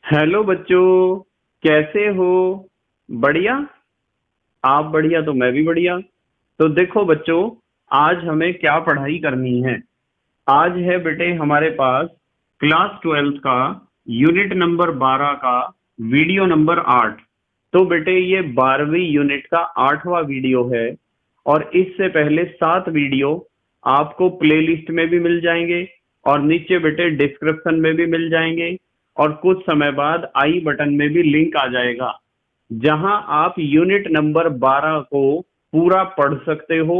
Hello बच्चों, कैसे हो? बढ़िया। आप बढ़िया तो मैं भी बढ़िया। तो देखो बच्चों, आज हमें क्या पढ़ाई करनी है। आज है बेटे हमारे पास क्लास 12th का यूनिट नंबर 12 का वीडियो नंबर 8। तो बेटे ये 12वीं यूनिट का 8वां वीडियो है। और इससे पहले 7 वीडियो आपको प्लेलिस्ट में भी मिल जाएंगे और नीचे बेटे डिस्क्रिप्शन में भी मिल जाएंगे। और कुछ समय बाद आई बटन में भी लिंक आ जाएगा, जहां आप यूनिट नंबर 12 को पूरा पढ़ सकते हो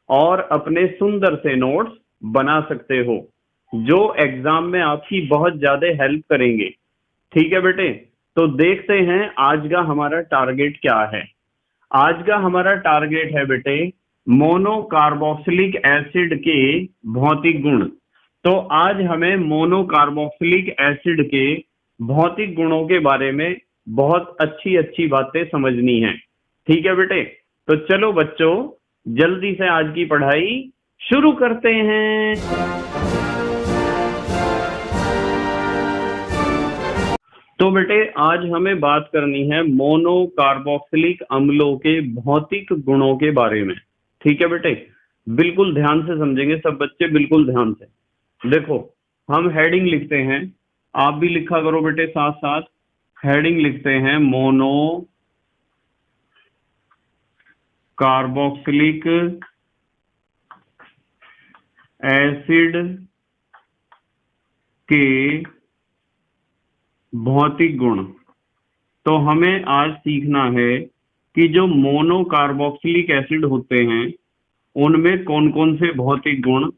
और अपने सुंदर से नोट्स बना सकते हो, जो एग्जाम में आपकी बहुत ज्यादा हेल्प करेंगे। ठीक है बेटे, तो देखते हैं आज का हमारा टारगेट क्या है। आज का हमारा टारगेट है बेटे मोनो कार्बोक्सिलिक एसिड के भौतिक गुण। तो आज हमें मोनो कार्बोक्सिलिक एसिड के भौतिक गुणों के बारे में बहुत अच्छी अच्छी बातें समझनी है। ठीक है बेटे, तो चलो बच्चों, जल्दी से आज की पढ़ाई शुरू करते हैं। तो बेटे आज हमें बात करनी है मोनो कार्बोक्सिलिक अम्लों के भौतिक गुणों के बारे में। ठीक है बेटे, बिल्कुल ध्यान से समझेंगे सब बच्चे, बिल्कुल ध्यान से देखो। हम हेडिंग लिखते हैं, आप भी लिखा करो बेटे साथ साथ। हेडिंग लिखते हैं मोनो कार्बोक्सिलिक एसिड के भौतिक गुण। तो हमें आज सीखना है कि जो मोनो कार्बोक्सिलिक एसिड होते हैं उनमें कौन कौन से भौतिक गुण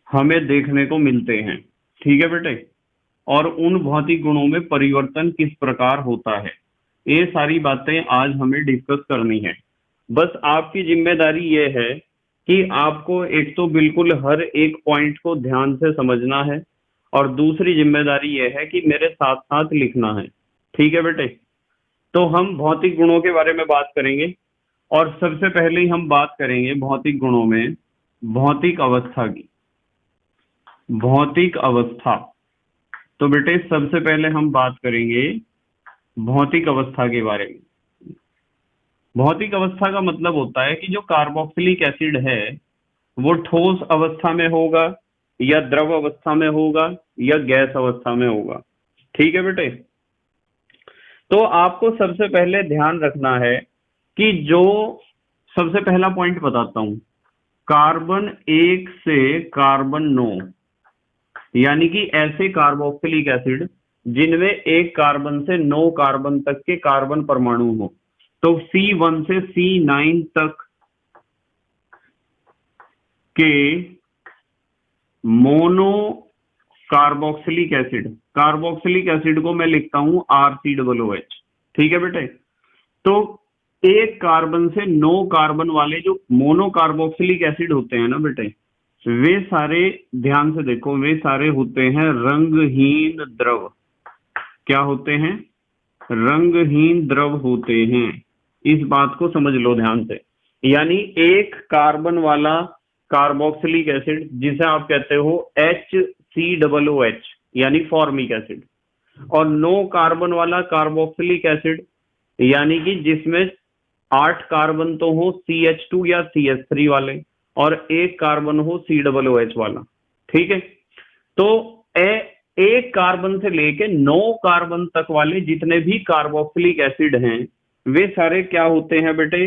हमें देखने को मिलते हैं। ठीक है बेटे, और उन भौतिक गुणों में परिवर्तन किस प्रकार होता है, ये सारी बातें आज हमें डिस्कस करनी है। बस आपकी जिम्मेदारी ये है कि आपको एक तो बिल्कुल हर एक पॉइंट को ध्यान से समझना है, और दूसरी जिम्मेदारी ये है कि मेरे साथ साथ लिखना है। ठीक है बेटे, तो हम भौतिक गुणों के बारे में बात करेंगे। और सबसे पहले ही हम बात करेंगे भौतिक गुणों में भौतिक अवस्था की। भौतिक अवस्था, तो बेटे सबसे पहले हम बात करेंगे भौतिक अवस्था के बारे में। भौतिक अवस्था का मतलब होता है कि जो कार्बोक्सिलिक एसिड है वो ठोस अवस्था में होगा या द्रव अवस्था में होगा या गैस अवस्था में होगा। ठीक है बेटे, तो आपको सबसे पहले ध्यान रखना है कि जो सबसे पहला पॉइंट बताता हूं, कार्बन 1 से कार्बन 9, यानी कि ऐसे कार्बोक्सिलिक एसिड जिनमें एक कार्बन से 9 कार्बन तक के कार्बन परमाणु हो। तो C1 से C9 तक के mono carboxylic acid, carboxylic acid को मैं लिखता हूं RCOOH। ठीक है बेटे, तो एक कार्बन से 9 कार्बन वाले जो मोनो कार्बोक्सिलिक एसिड होते हैं ना बेटे, वे सारे ध्यान से देखो, वे सारे होते हैं रंगहीन द्रव। क्या होते हैं? रंगहीन द्रव होते हैं। इस बात को समझ लो ध्यान से। यानी एक कार्बन वाला कार्बोक्सिलिक एसिड जिसे आप कहते हो HCOOH यानी फॉर्मिक एसिड, और 9 कार्बन वाला कार्बोक्सिलिक एसिड यानी कि जिसमें 8 कार्बन तो हो CH2 या CH3 वाले और एक कार्बन हो COOH वाला। ठीक है, तो एक कार्बन से लेके 9 कार्बन तक वाले जितने भी कार्बोक्सिलिक एसिड हैं वे सारे क्या होते हैं बेटे?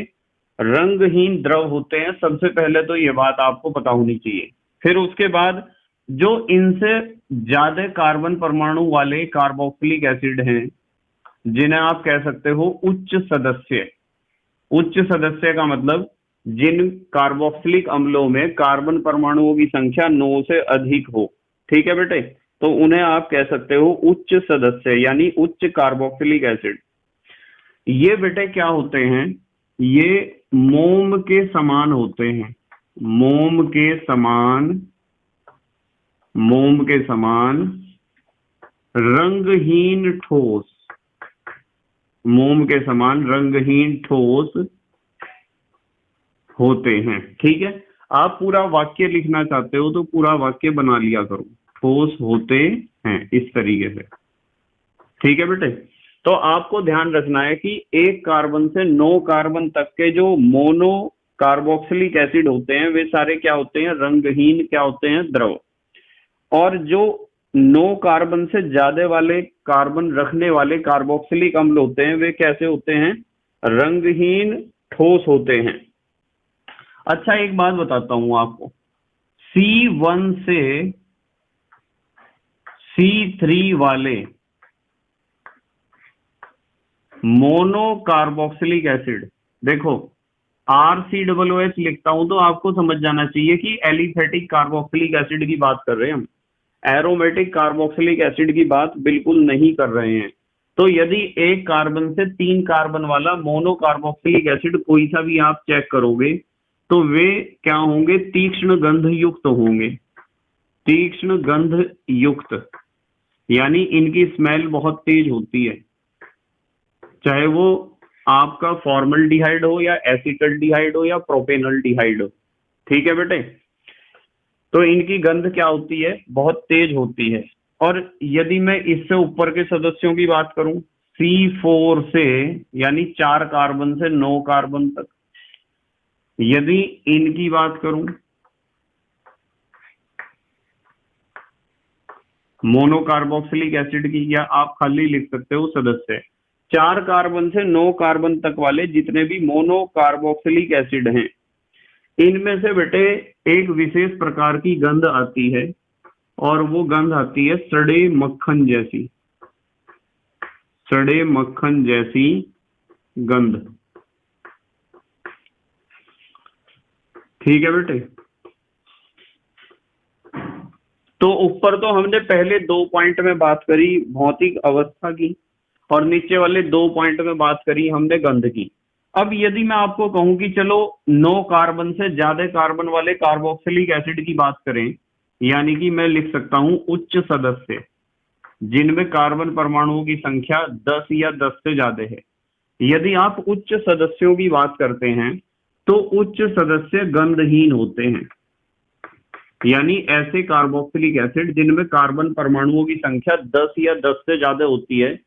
रंगहीन द्रव होते हैं। सबसे पहले तो ये बात आपको पता होनी चाहिए। फिर उसके बाद जो इनसे ज्यादा कार्बन परमाणु वाले कार्बोक्सिलिक एसिड हैं जिन्हें आप कह सकते हो उच्च सदस्य। उच्च सदस्य का मतलब जिन कार्बोक्सिलिक अम्लों में कार्बन परमाणुओं की संख्या 9 से अधिक हो। ठीक है बेटे, तो उन्हें आप कह सकते हो उच्च सदस्य यानी उच्च कार्बोक्सिलिक एसिड। ये बेटे क्या होते हैं? ये मोम के समान होते हैं। मोम के समान, मोम के समान रंगहीन ठोस, मोम के समान रंगहीन ठोस होते हैं। ठीक है, आप पूरा वाक्य लिखना चाहते हो तो पूरा वाक्य बना लिया करो, ठोस होते हैं, इस तरीके से। ठीक है बेटे। तो आपको ध्यान रखना है कि एक कार्बन से 9 कार्बन तक के जो मोनो कार्बोक्सिलिक एसिड होते हैं वे सारे क्या होते हैं, रंगहीन क्या होते हैं, द्रव। और जो 9 कार्बन से ज्यादा वाले कार्बन रखने वाले कार्बोक्सिलिक अम्ल होते हैं वे कैसे होते हैं, रंगहीन ठोस होते हैं। अच्छा एक बात बताता हूं आपको, C1 से C3 वाले मोनो कार्बोक्सिलिक एसिड, देखो RCOOH लिखता हूं तो आपको समझ जाना चाहिए कि एलिफेटिक कार्बोक्सिलिक एसिड की बात कर रहे हैं हम, एरोमेटिक कार्बोक्सिलिक एसिड की बात बिल्कुल नहीं कर रहे हैं। तो यदि एक कार्बन से 3 कार्बन वाला मोनो कार्बोक्सिलिक एसिड कोई सा भी आप चेक करोगे तो वे क्या होंगे, तीक्ष्ण गंध युक्त होंगे, तीक्ष्ण गंध युक्त, यानी इनकी स्मेल बहुत तेज होती है, चाहे वो आपका फॉर्मल्डिहाइड हो या एसिटल्डिहाइड हो या प्रोपेनल्डिहाइड हो। ठीक है बेटे, तो इनकी गंध क्या होती है, बहुत तेज होती है। और यदि मैं इससे ऊपर के सदस्यों की बात करूं, C4 से यानी 4 कार्बन से 9 कार्बन तक, यदि इनकी बात करूं, मोनोकार्बोक्सिलिक एसिड की, या आप खाली लिख सकते हो सदस्य, 4 कार्बन से 9 कार्बन तक वाले जितने भी मोनोकार्बोक्सिलिक एसिड हैं, इनमें से बेटे एक विशेष प्रकार की गंध आती है और वो गंध आती है सड़े मक्खन जैसी, सड़े मक्खन जैसी गंध। ठीक है बेटे, तो ऊपर तो हमने पहले 2 पॉइंट में बात करी भौतिक अवस्था की और नीचे वाले 2 पॉइंट में बात करी हमने गंध की। अब यदि मैं आपको कहूं कि चलो 9 कार्बन से ज्यादा कार्बन वाले कार्बोक्सिलिक एसिड की बात करें, यानी कि मैं लिख सकता हूं उच्च सदस्य जिनमें कार्बन परमाणुओं की संख्या 10 या 10 से ज्यादा है। यदि आप उच्च सदस्यों की बात करते हैं तो उच्च सदस्य गंधहीन होते हैं, यानी ऐसे कार्बोक्सिलिक एसिड जिनमें कार्बन परमाणुओं की संख्या 10 या 10 से ज्यादा होती है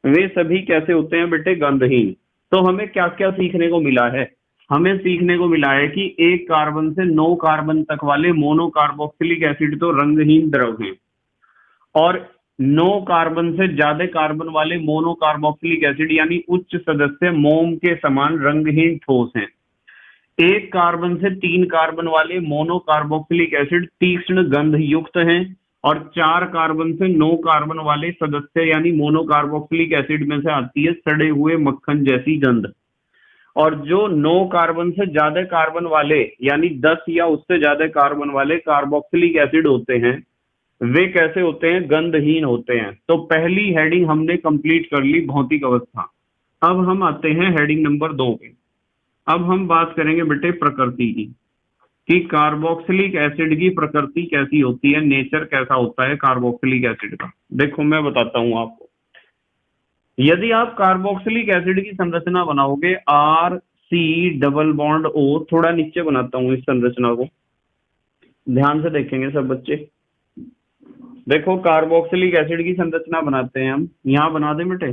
वे सभी कैसे होते हैं बेटे, गंधहीन। तो हमें क्या क्या सीखने को मिला है, हमें सीखने को मिला है कि एक कार्बन से 9 कार्बन तक वाले मोनो कार्बोक्सिलिक एसिड तो रंगहीन द्रव हैं और 9 कार्बन से ज्यादा कार्बन वाले मोनो कार्बोक्सिलिक एसिड यानी उच्च सदस्य मोम के समान रंगहीन ठोस हैं। एक कार्बन से 3 कार्बन वाले मोनो कार्बोक्सिलिक एसिड तीक्ष्ण गंध युक्त हैं और 4 कार्बन से 9 कार्बन वाले सदस्य यानी मोनो कार्बोक्सिलिक एसिड में से आती है सड़े हुए मक्खन जैसी गंध। और जो 9 कार्बन से ज्यादा कार्बन वाले यानी 10 या उससे ज्यादा कार्बन वाले कार्बोक्सिलिक एसिड होते हैं वे कैसे होते हैं, गंधहीन होते हैं। तो पहली हेडिंग हमने कंप्लीट कर ली भौतिक अवस्था। अब हम आते हैं हेडिंग नंबर 2 पे। अब हम बात करेंगे बेटे प्रकृति की, कि कार्बोक्सिलिक एसिड की प्रकृति कैसी होती है, नेचर कैसा होता है कार्बोक्सिलिक एसिड का। देखो मैं बताता हूं आपको, यदि आप कार्बोक्सिलिक एसिड की संरचना बनाओगे RC⸻O, थोड़ा नीचे बनाता हूं इस संरचना को, ध्यान से देखेंगे सब बच्चे। देखो कार्बोक्सिलिक एसिड की संरचना बनाते हैं हम, यहां बना दे बेटे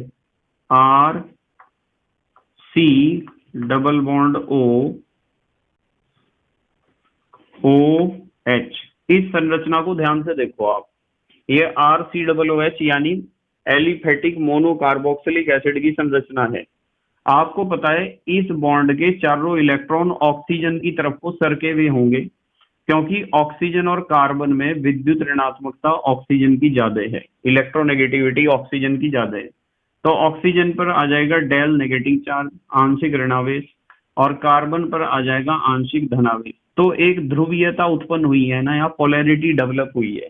RC⸻O⸻OH। इस संरचना को ध्यान से देखो आप, ये RCOOH यानी एलिफेटिक मोनो कार्बोक्सिलिक एसिड की संरचना है। आपको पता है इस बॉन्ड के चारों इलेक्ट्रॉन ऑक्सीजन की तरफ को सरके हुए होंगे, क्योंकि ऑक्सीजन और कार्बन में विद्युत ऋणात्मकता ऑक्सीजन की ज्यादा है, इलेक्ट्रोनेगेटिविटी ऑक्सीजन की ज्यादा है। तो ऑक्सीजन पर आ जाएगा डेल नेगेटिव चार्ज, आंशिक ऋणावेश, और कार्बन पर आ जाएगा आंशिक धनावेश। तो एक ध्रुवीयता उत्पन्न हुई है ना, यहाँ पोलैरिटी डेवलप हुई है।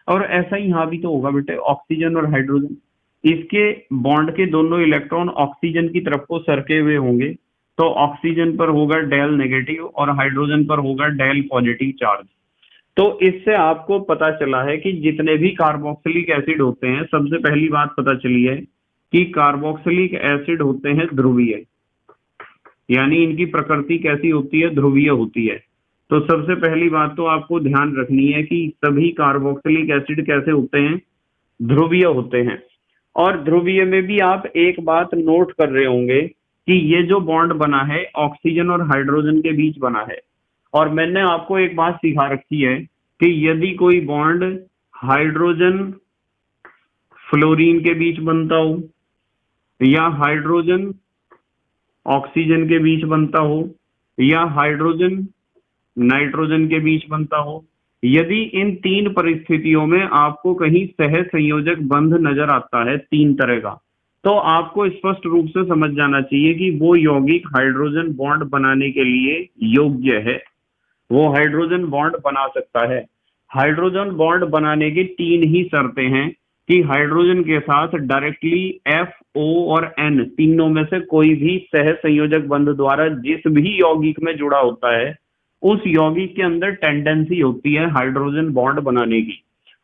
और ऐसा ही यहाँ भी तो होगा बेटे, ऑक्सीजन और हाइड्रोजन, इसके बॉन्ड के दोनों इलेक्ट्रॉन ऑक्सीजन की तरफ को सरके हुए होंगे, तो ऑक्सीजन पर होगा डेल नेगेटिव और हाइड्रोजन पर होगा डेल पॉजिटिव चार्ज। तो इससे आपको पता चला है कि जितने भी कार्बोक्सिलिक एसिड होते हैं, सबसे पहली बात पता चली है कि कार्बोक्सिलिक एसिड होते हैं ध्रुवीय, यानी इनकी प्रकृति कैसी होती है, ध्रुवीय होती है। तो सबसे पहली बात तो आपको ध्यान रखनी है कि सभी कार्बोक्सिलिक एसिड कैसे होते हैं, ध्रुवीय होते हैं। और ध्रुवीय में भी आप एक बात नोट कर रहे होंगे कि ये जो बॉन्ड बना है ऑक्सीजन और हाइड्रोजन के बीच बना है। और मैंने आपको एक बात सिखा रखी है कि यदि कोई बॉन्ड हाइड्रोजन फ्लोरीन के बीच बनता हो या हाइड्रोजन ऑक्सीजन के बीच बनता हो या हाइड्रोजन नाइट्रोजन के बीच बनता हो, यदि इन तीन परिस्थितियों में आपको कहीं सह संयोजक बंध नजर आता है तीन तरह का, तो आपको स्पष्ट रूप से समझ जाना चाहिए कि वो यौगिक हाइड्रोजन बॉन्ड बनाने के लिए योग्य है, वो हाइड्रोजन बॉन्ड बना सकता है। हाइड्रोजन बॉन्ड बनाने की तीन ही शर्तें हैं कि हाइड्रोजन के साथ डायरेक्टली एफ, ओ और एन तीनों में से कोई भी सह संयोजक बंध द्वारा जिस भी यौगिक में जुड़ा होता है उस यौगिक के अंदर टेंडेंसी होती है हाइड्रोजन बॉन्ड बनाने की।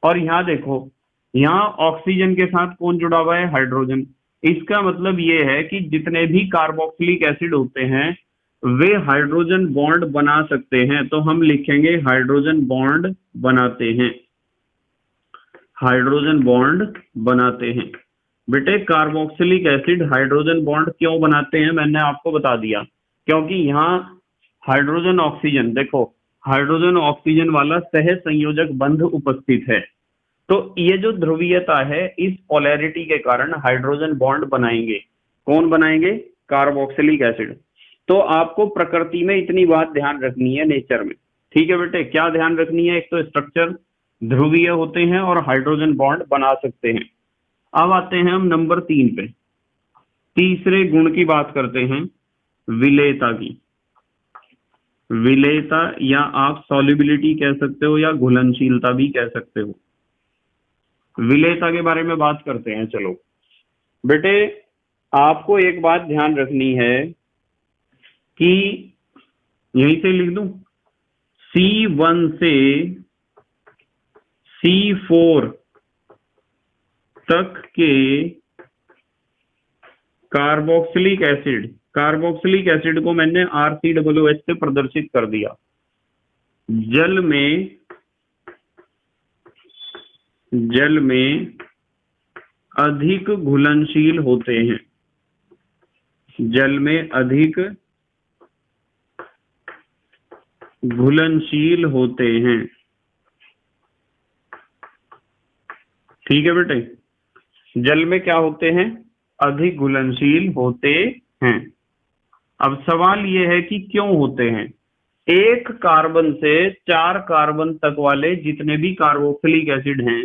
और यहाँ देखो, यहाँ ऑक्सीजन के साथ कौन जुड़ा हुआ है? हाइड्रोजन। इसका मतलब ये है कि जितने भी कार्बोक्सिलिक एसिड होते हैं वे हाइड्रोजन बॉन्ड बना सकते हैं। तो हम लिखेंगे हाइड्रोजन बॉन्ड बनाते हैं, हाइड्रोजन बॉन्ड बनाते हैं। बेटे कार्बोक्सिलिक एसिड हाइड्रोजन बॉन्ड क्यों बनाते हैं मैंने आपको बता दिया, क्योंकि यहाँ हाइड्रोजन ऑक्सीजन, देखो हाइड्रोजन ऑक्सीजन वाला सह संयोजक बंध उपस्थित है। तो ये जो ध्रुवीयता है इस पोलैरिटी के कारण हाइड्रोजन बॉन्ड बनाएंगे। कौन बनाएंगे? Carboxylic acid. तो आपको प्रकृति में इतनी बात ध्यान रखनी है, नेचर में। ठीक है बेटे, क्या ध्यान रखनी है? एक तो स्ट्रक्चर ध्रुवीय होते हैं और हाइड्रोजन बॉन्ड बना सकते हैं। अब आते हैं हम नंबर 3 पे, तीसरे गुण की बात करते हैं, विलेयता की। विलेयता या आप सॉल्युबिलिटी कह सकते हो या घुलनशीलता भी कह सकते हो। विलेयता के बारे में बात करते हैं। चलो बेटे, आपको एक बात ध्यान रखनी है कि यहीं से लिख दूं, C1 से C4 तक के कार्बोक्सिलिक एसिड को मैंने RCOOH से प्रदर्शित कर दिया। जल में अधिक घुलनशील होते हैं, जल में अधिक घुलनशील होते हैं। ठीक है बेटे, जल में क्या होते हैं? अधिक घुलनशील होते हैं। अब सवाल यह है कि क्यों होते हैं? एक कार्बन से 4 कार्बन तक वाले जितने भी कार्बोक्सिलिक एसिड हैं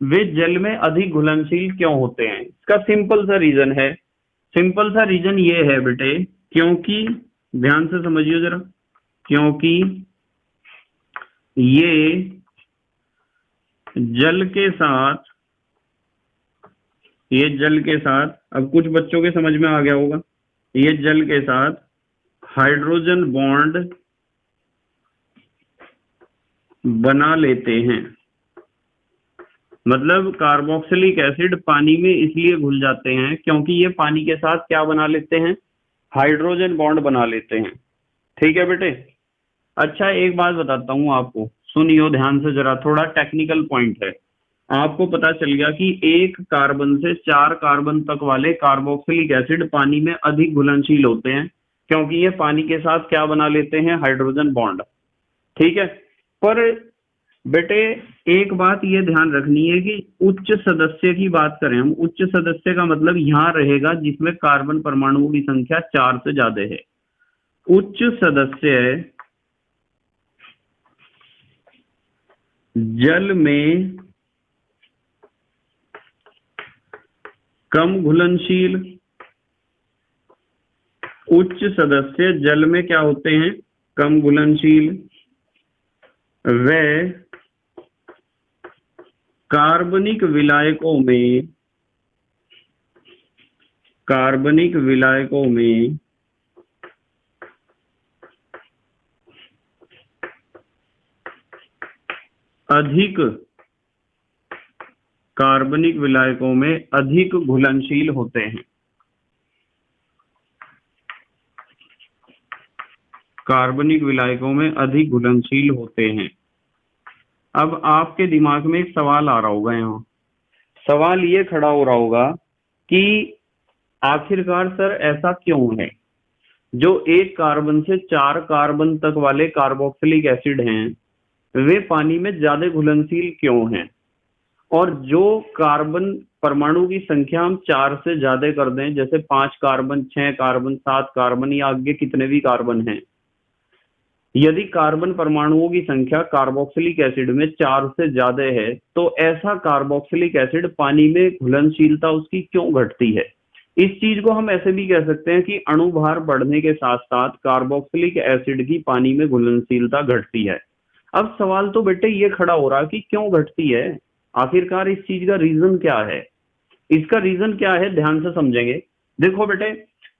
वे जल में अधिक घुलनशील क्यों होते हैं? इसका सिंपल सा रीजन है। सिंपल सा रीजन ये है बेटे, क्योंकि ध्यान से समझिए जरा, क्योंकि ये जल के साथ, अब कुछ बच्चों के समझ में आ गया होगा, ये जल के साथ हाइड्रोजन बॉन्ड बना लेते हैं। मतलब कार्बोक्सिलिक एसिड पानी में इसलिए घुल जाते हैं क्योंकि ये पानी के साथ क्या बना लेते हैं? हाइड्रोजन बॉन्ड बना लेते हैं। ठीक है बेटे। अच्छा, एक बात बताता हूं आपको, सुनियो ध्यान से जरा, थोड़ा टेक्निकल पॉइंट है। आपको पता चल गया कि एक कार्बन से 4 कार्बन तक वाले कार्बोक्सिलिक एसिड पानी में अधिक घुलनशील होते हैं क्योंकि ये पानी के साथ क्या बना लेते हैं? Hydrogen bond. ठीक है, पर बेटे एक बात ये ध्यान रखनी है कि उच्च सदस्य की बात करें हम, उच्च सदस्य का मतलब यहां रहेगा जिसमें कार्बन परमाणुओं की संख्या 4 से ज्यादा है। उच्च सदस्य जल में कम घुलनशील, उच्च सदस्य जल में क्या होते हैं? कम घुलनशील। वे कार्बनिक विलायकों में अधिक कार्बनिक विलायकों में अधिक घुलनशील होते हैं। कार्बनिक विलायकों में अधिक घुलनशील होते हैं। अब आपके दिमाग में एक सवाल आ रहा होगा, यहाँ सवाल ये खड़ा हो रहा होगा कि आखिरकार सर ऐसा क्यों है जो एक कार्बन से 4 कार्बन तक वाले कार्बोक्सिलिक एसिड हैं वे पानी में ज्यादा घुलनशील क्यों हैं, और जो कार्बन परमाणु की संख्या हम 4 से ज्यादा कर दें, जैसे 5 कार्बन, 6 कार्बन, 7 कार्बन या आगे कितने भी कार्बन हैं, यदि कार्बन परमाणुओं की संख्या कार्बोक्सिलिक एसिड में 4 से ज्यादा है तो ऐसा कार्बोक्सिलिक एसिड पानी में घुलनशीलता उसकी क्यों घटती है। इस चीज को हम ऐसे भी कह सकते हैं कि अणुभार बढ़ने के साथ साथ कार्बोक्सिलिक एसिड की पानी में घुलनशीलता घटती है। अब सवाल तो बेटे ये खड़ा हो रहा कि क्यों घटती है, आखिरकार इस चीज का रीजन क्या है। इसका रीजन क्या है ध्यान से समझेंगे। देखो बेटे,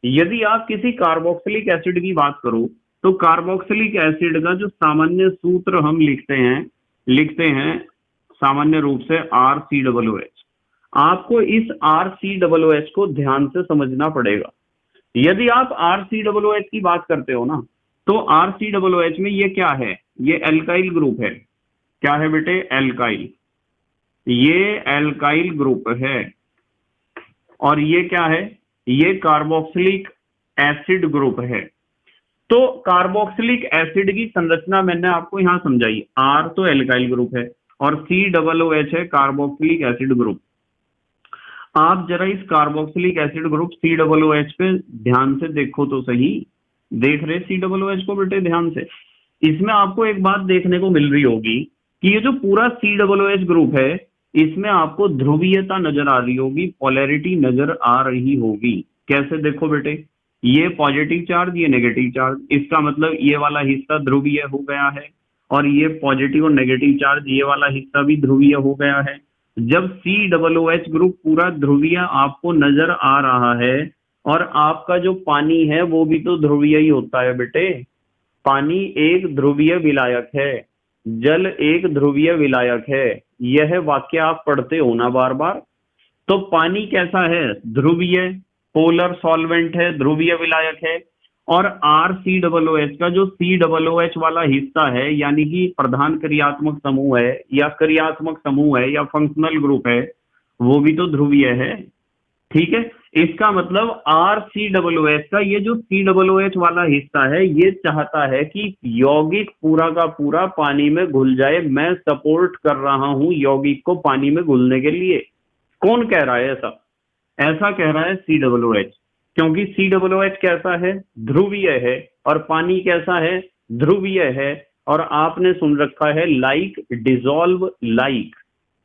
यदि आप किसी कार्बोक्सिलिक एसिड की बात करो तो कार्बोक्सिलिक एसिड का जो सामान्य सूत्र हम लिखते हैं सामान्य रूप से RCOOH। आपको इस RCOOH को ध्यान से समझना पड़ेगा। यदि आप RCOOH की बात करते हो ना तो RCOOH में ये क्या है, ये एल्काइल ग्रुप है। क्या है बेटे, एल्काइल, ये एल्काइल ग्रुप है। और ये क्या है, ये कार्बोक्सिलिक एसिड ग्रुप है। तो कार्बोक्सिलिक एसिड की संरचना मैंने आपको यहां समझाई, R तो एल्काइल ग्रुप है और COOH है कार्बोक्सिलिक एसिड ग्रुप। आप जरा इस कार्बोक्सिलिक एसिड ग्रुप COOH पे ध्यान से देखो तो सही, देख रहे COOH को बेटे ध्यान से। इसमें आपको एक बात देखने को मिल रही होगी कि ये जो पूरा COOH ग्रुप है इसमें आपको ध्रुवीयता नजर आ रही होगी, पोलैरिटी नजर आ रही होगी। कैसे, देखो बेटे, ये पॉजिटिव चार्ज, ये नेगेटिव चार्ज, इसका मतलब ये वाला हिस्सा ध्रुवीय हो गया है, और ये पॉजिटिव और नेगेटिव चार्ज, ये वाला हिस्सा भी ध्रुवीय हो गया है। जब COOH ग्रुप पूरा ध्रुवीय आपको नजर आ रहा है, और आपका जो पानी है वो भी तो ध्रुवीय ही होता है बेटे। पानी एक ध्रुवीय विलायक है, जल एक ध्रुवीय विलायक है, यह वाक्य आप पढ़ते हो ना बार बार। तो पानी कैसा है, ध्रुवीय, पोलर सॉल्वेंट है, ध्रुवीय विलायक है। और RCOOH का जो COOH वाला हिस्सा है यानी कि प्रधान क्रियात्मक समूह है या क्रियात्मक समूह है या फंक्शनल ग्रुप है, वो भी तो ध्रुवीय है। ठीक है, इसका मतलब RCOOH का ये जो COOH वाला हिस्सा है ये चाहता है कि यौगिक पूरा का पूरा पानी में घुल जाए। मैं सपोर्ट कर रहा हूं यौगिक को पानी में घुलने के लिए। कौन कह रहा है ऐसा, ऐसा कह रहा है COOH, क्योंकि COOH कैसा है, ध्रुवीय है, और पानी कैसा है, ध्रुवीय है। और आपने सुन रखा है लाइक डिसॉल्व लाइक,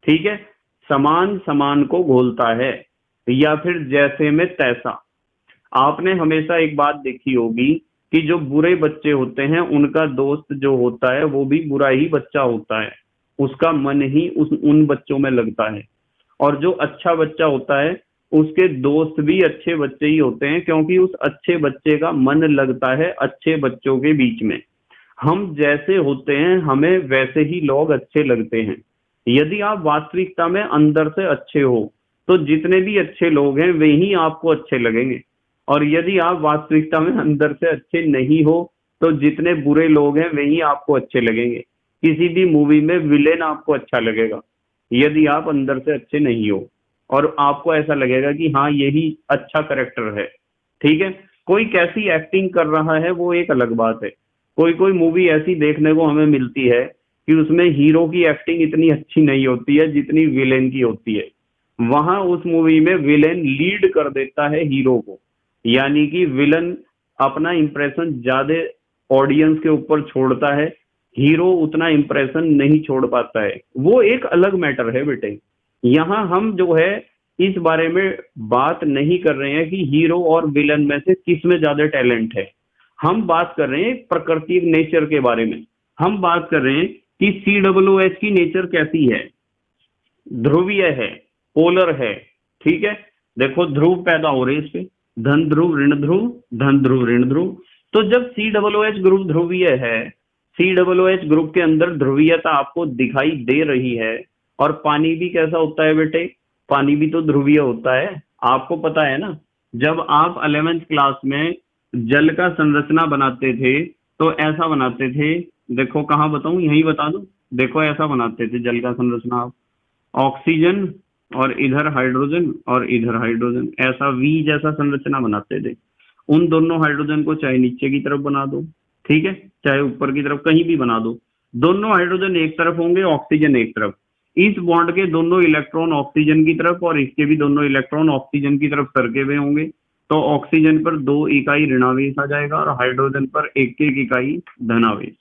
ठीक है, समान समान को घोलता है, या फिर जैसे में तैसा। आपने हमेशा एक बात देखी होगी कि जो बुरे बच्चे होते हैं उनका दोस्त जो होता है वो भी बुरा ही बच्चा होता है, उसका मन ही उन बच्चों में लगता है। और जो अच्छा बच्चा होता है उसके दोस्त भी अच्छे बच्चे ही होते हैं, क्योंकि उस अच्छे बच्चे का मन लगता है अच्छे बच्चों के बीच में। हम जैसे होते हैं हमें वैसे ही लोग अच्छे लगते हैं। यदि आप वास्तविकता में अंदर से अच्छे हो तो जितने भी अच्छे लोग हैं वे ही आपको अच्छे लगेंगे, और यदि आप वास्तविकता में अंदर से अच्छे नहीं हो तो जितने बुरे लोग हैं वे ही आपको अच्छे लगेंगे। किसी भी मूवी में विलेन आपको अच्छा लगेगा यदि आप अंदर से अच्छे नहीं हो, और आपको ऐसा लगेगा कि हाँ यही अच्छा करेक्टर है। ठीक है, कोई कैसी एक्टिंग कर रहा है वो एक अलग बात है। कोई कोई मूवी ऐसी देखने को हमें मिलती है कि उसमें हीरो की एक्टिंग इतनी अच्छी नहीं होती है जितनी विलेन की होती है। वहां उस मूवी में विलेन लीड कर देता है हीरो को, यानी कि विलन अपना इंप्रेशन ज्यादा ऑडियंस के ऊपर छोड़ता है, हीरो उतना इंप्रेशन नहीं छोड़ पाता है। वो एक अलग मैटर है बेटे। यहाँ हम जो है इस बारे में बात नहीं कर रहे हैं कि हीरो और विलन में से किस में ज्यादा टैलेंट है। हम बात कर रहे हैं प्रकृति नेचर के बारे में। हम बात कर रहे हैं कि COOH की नेचर कैसी है, ध्रुवीय है, पोलर है। ठीक है, देखो ध्रुव पैदा हो रहे इस पे, धन ध्रुव ऋण ध्रुव, धन ध्रुव ऋण ध्रुव। तो जब COOH ग्रुप ध्रुवीय है, COOH ग्रुप के अंदर ध्रुवीयता आपको दिखाई दे रही है। और पानी भी कैसा होता है बेटे, पानी भी तो ध्रुवीय होता है। आपको पता है ना, जब आप 11th क्लास में जल का संरचना बनाते थे तो ऐसा बनाते थे, देखो कहाँ बताऊं, यही बता दूं, देखो ऐसा बनाते थे जल का संरचना आप। ऑक्सीजन और इधर हाइड्रोजन और इधर हाइड्रोजन, ऐसा वी जैसा संरचना बनाते थे। उन दोनों हाइड्रोजन को चाहे नीचे की तरफ बना दो, ठीक है, चाहे ऊपर की तरफ, कहीं भी बना दो, दोनों हाइड्रोजन एक तरफ होंगे, ऑक्सीजन एक तरफ। इस बॉन्ड के दोनों इलेक्ट्रॉन ऑक्सीजन की तरफ और इसके भी दोनों इलेक्ट्रॉन ऑक्सीजन की तरफ सरके हुए होंगे। तो ऑक्सीजन पर 2 इकाई ऋणावेश आ जाएगा और हाइड्रोजन पर 1-1 इकाई धनावेश।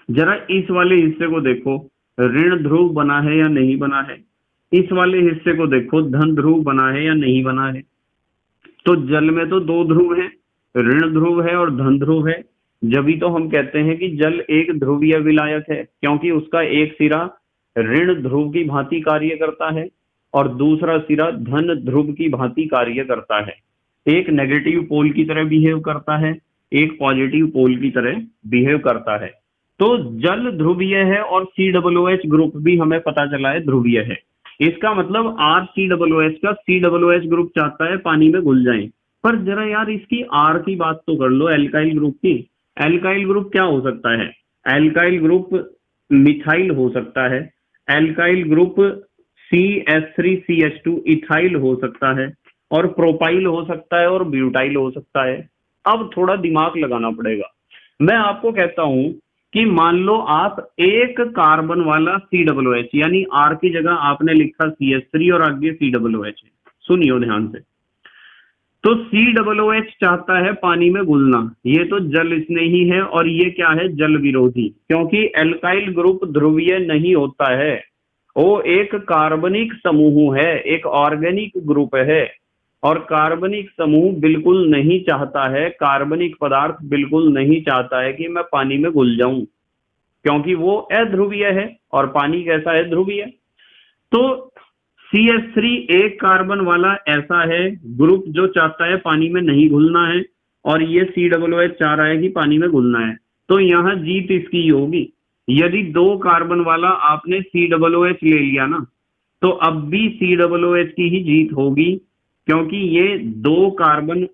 जरा इस वाले हिस्से को देखो, ऋण ध्रुव बना है या नहीं बना है। इस वाले हिस्से को देखो, धन ध्रुव बना है या नहीं बना है। तो जल में तो 2 ध्रुव हैं, ऋण ध्रुव है और धन ध्रुव है। जब ही तो हम कहते हैं कि जल एक ध्रुवीय विलायक है, क्योंकि उसका एक सिरा ऋण ध्रुव की भांति कार्य करता है और दूसरा सिरा धन ध्रुव की भांति कार्य करता है। एक नेगेटिव पोल की तरह बिहेव करता है, एक पॉजिटिव पोल की तरह बिहेव करता है। तो जल ध्रुवीय है और COOH ग्रुप भी हमें पता चला है ध्रुवीय है। इसका मतलब RCOOH का COOH ग्रुप चाहता है पानी में घुल जाए। पर जरा यार इसकी R की बात तो कर लो, एल्काइल ग्रुप की। एल्काइल ग्रुप क्या हो सकता है? एल्काइल ग्रुप मिथाइल हो सकता है, एल्काइल ग्रुप CH3CH2 इथाइल हो सकता है, और प्रोपाइल हो सकता है और ब्यूटाइल हो सकता है। अब थोड़ा दिमाग लगाना पड़ेगा। मैं आपको कहता हूं कि मान लो आप एक कार्बन वाला COOH, यानी R की जगह आपने लिखा CH3 और आगे COOH है। सुनियो ध्यान से। तो COOH चाहता है पानी में घुलना, ये तो जल स्नेही है और ये क्या है? जल विरोधी, क्योंकि एल्काइल ग्रुप ध्रुवीय नहीं होता है, वो एक कार्बनिक समूह है, एक ऑर्गेनिक ग्रुप है। और कार्बनिक समूह बिल्कुल नहीं चाहता है, कार्बनिक पदार्थ बिल्कुल नहीं चाहता है कि मैं पानी में घुल जाऊं, क्योंकि वो अध्रुवीय है और पानी कैसा है? ध्रुवीय। तो CH3 एक कार्बन वाला ऐसा है ग्रुप जो चाहता है पानी में नहीं घुलना है, और ये COOH चाह रहा है कि पानी में घुलना है। तो यहां जीत इसकी होगी। यदि 2 कार्बन वाला आपने COOH ले लिया ना, तो अब भी COOH की ही जीत होगी, क्योंकि ये 2 कार्बन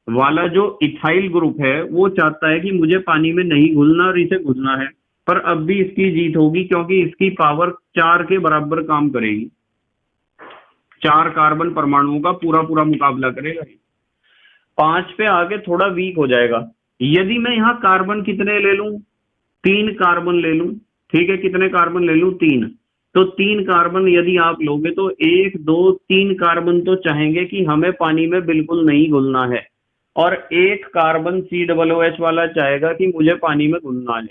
वाला जो इथाइल ग्रुप है वो चाहता है कि मुझे पानी में नहीं घुलना और इसे घुलना है। पर अब भी इसकी जीत होगी, क्योंकि इसकी पावर 4 के बराबर काम करेगी। 4 कार्बन परमाणुओं का पूरा पूरा मुकाबला करेगा। 5 पे आके थोड़ा वीक हो जाएगा। यदि मैं यहाँ कार्बन कितने ले लूं? 3 कार्बन ले लूं, ठीक है। कितने कार्बन ले लूं? 3। तो 3 कार्बन यदि आप लोगे तो 1 2 3 कार्बन तो चाहेंगे कि हमें पानी में बिल्कुल नहीं घुलना है, और 1 कार्बन COOH वाला चाहेगा कि मुझे पानी में घुलना है।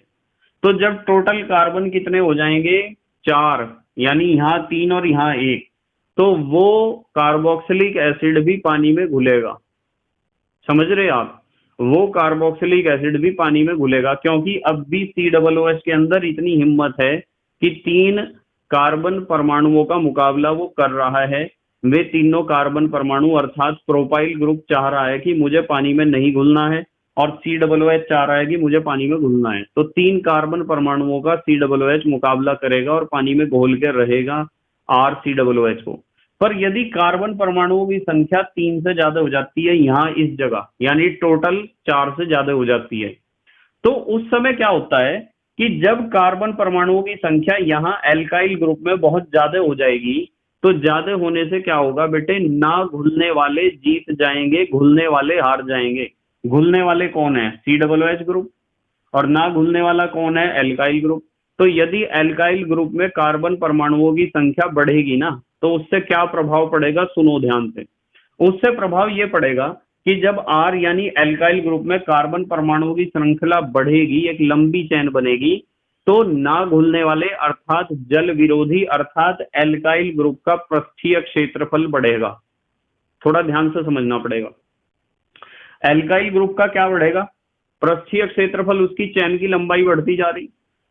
तो जब टोटल कार्बन कितने हो जाएंगे? 4, यानी यहाँ 3 और यहाँ 1, तो वो कार्बोक्सिलिक एसिड भी पानी में घुलेगा। समझ रहे आप? वो कार्बोक्सिलिक एसिड भी पानी में घुलेगा, क्योंकि अब भी COOH के अंदर इतनी हिम्मत है कि 3 कार्बन परमाणुओं का मुकाबला वो कर रहा है। वे तीनों कार्बन परमाणु अर्थात प्रोपाइल ग्रुप चाह रहा है कि मुझे पानी में नहीं घुलना है, और COOH चाह रहा है कि मुझे पानी में घुलना है। तो 3 कार्बन परमाणुओं का COOH मुकाबला करेगा और पानी में घोल के रहेगा RCOOH को। पर यदि कार्बन परमाणुओं की संख्या 3 से ज्यादा हो जाती है यहाँ इस जगह, यानी टोटल 4 से ज्यादा हो जाती है, तो उस समय क्या होता है कि जब कार्बन परमाणुओं की संख्या यहाँ एल्काइल ग्रुप में बहुत ज्यादा हो जाएगी, तो ज्यादा होने से क्या होगा बेटे? ना घुलने वाले जीत जाएंगे, घुलने वाले हार जाएंगे। घुलने वाले कौन है? COOH group. और ना घुलने वाला कौन है? Alkyl group. तो यदि एल्काइल ग्रुप में कार्बन परमाणुओं की संख्या बढ़ेगी ना, तो उससे क्या प्रभाव पड़ेगा? सुनो ध्यान से। उससे प्रभाव ये पड़ेगा कि जब R यानी एल्काइल ग्रुप में कार्बन परमाणुओं की श्रृंखला बढ़ेगी, एक लंबी चेन बनेगी, तो ना घुलने वाले अर्थात जल विरोधी अर्थात एल्काइल ग्रुप का पृष्ठीय क्षेत्रफल बढ़ेगा। थोड़ा ध्यान से समझना पड़ेगा। एल्काइल ग्रुप का क्या बढ़ेगा? पृष्ठीय क्षेत्रफल, उसकी चेन की लंबाई बढ़ती जा रही।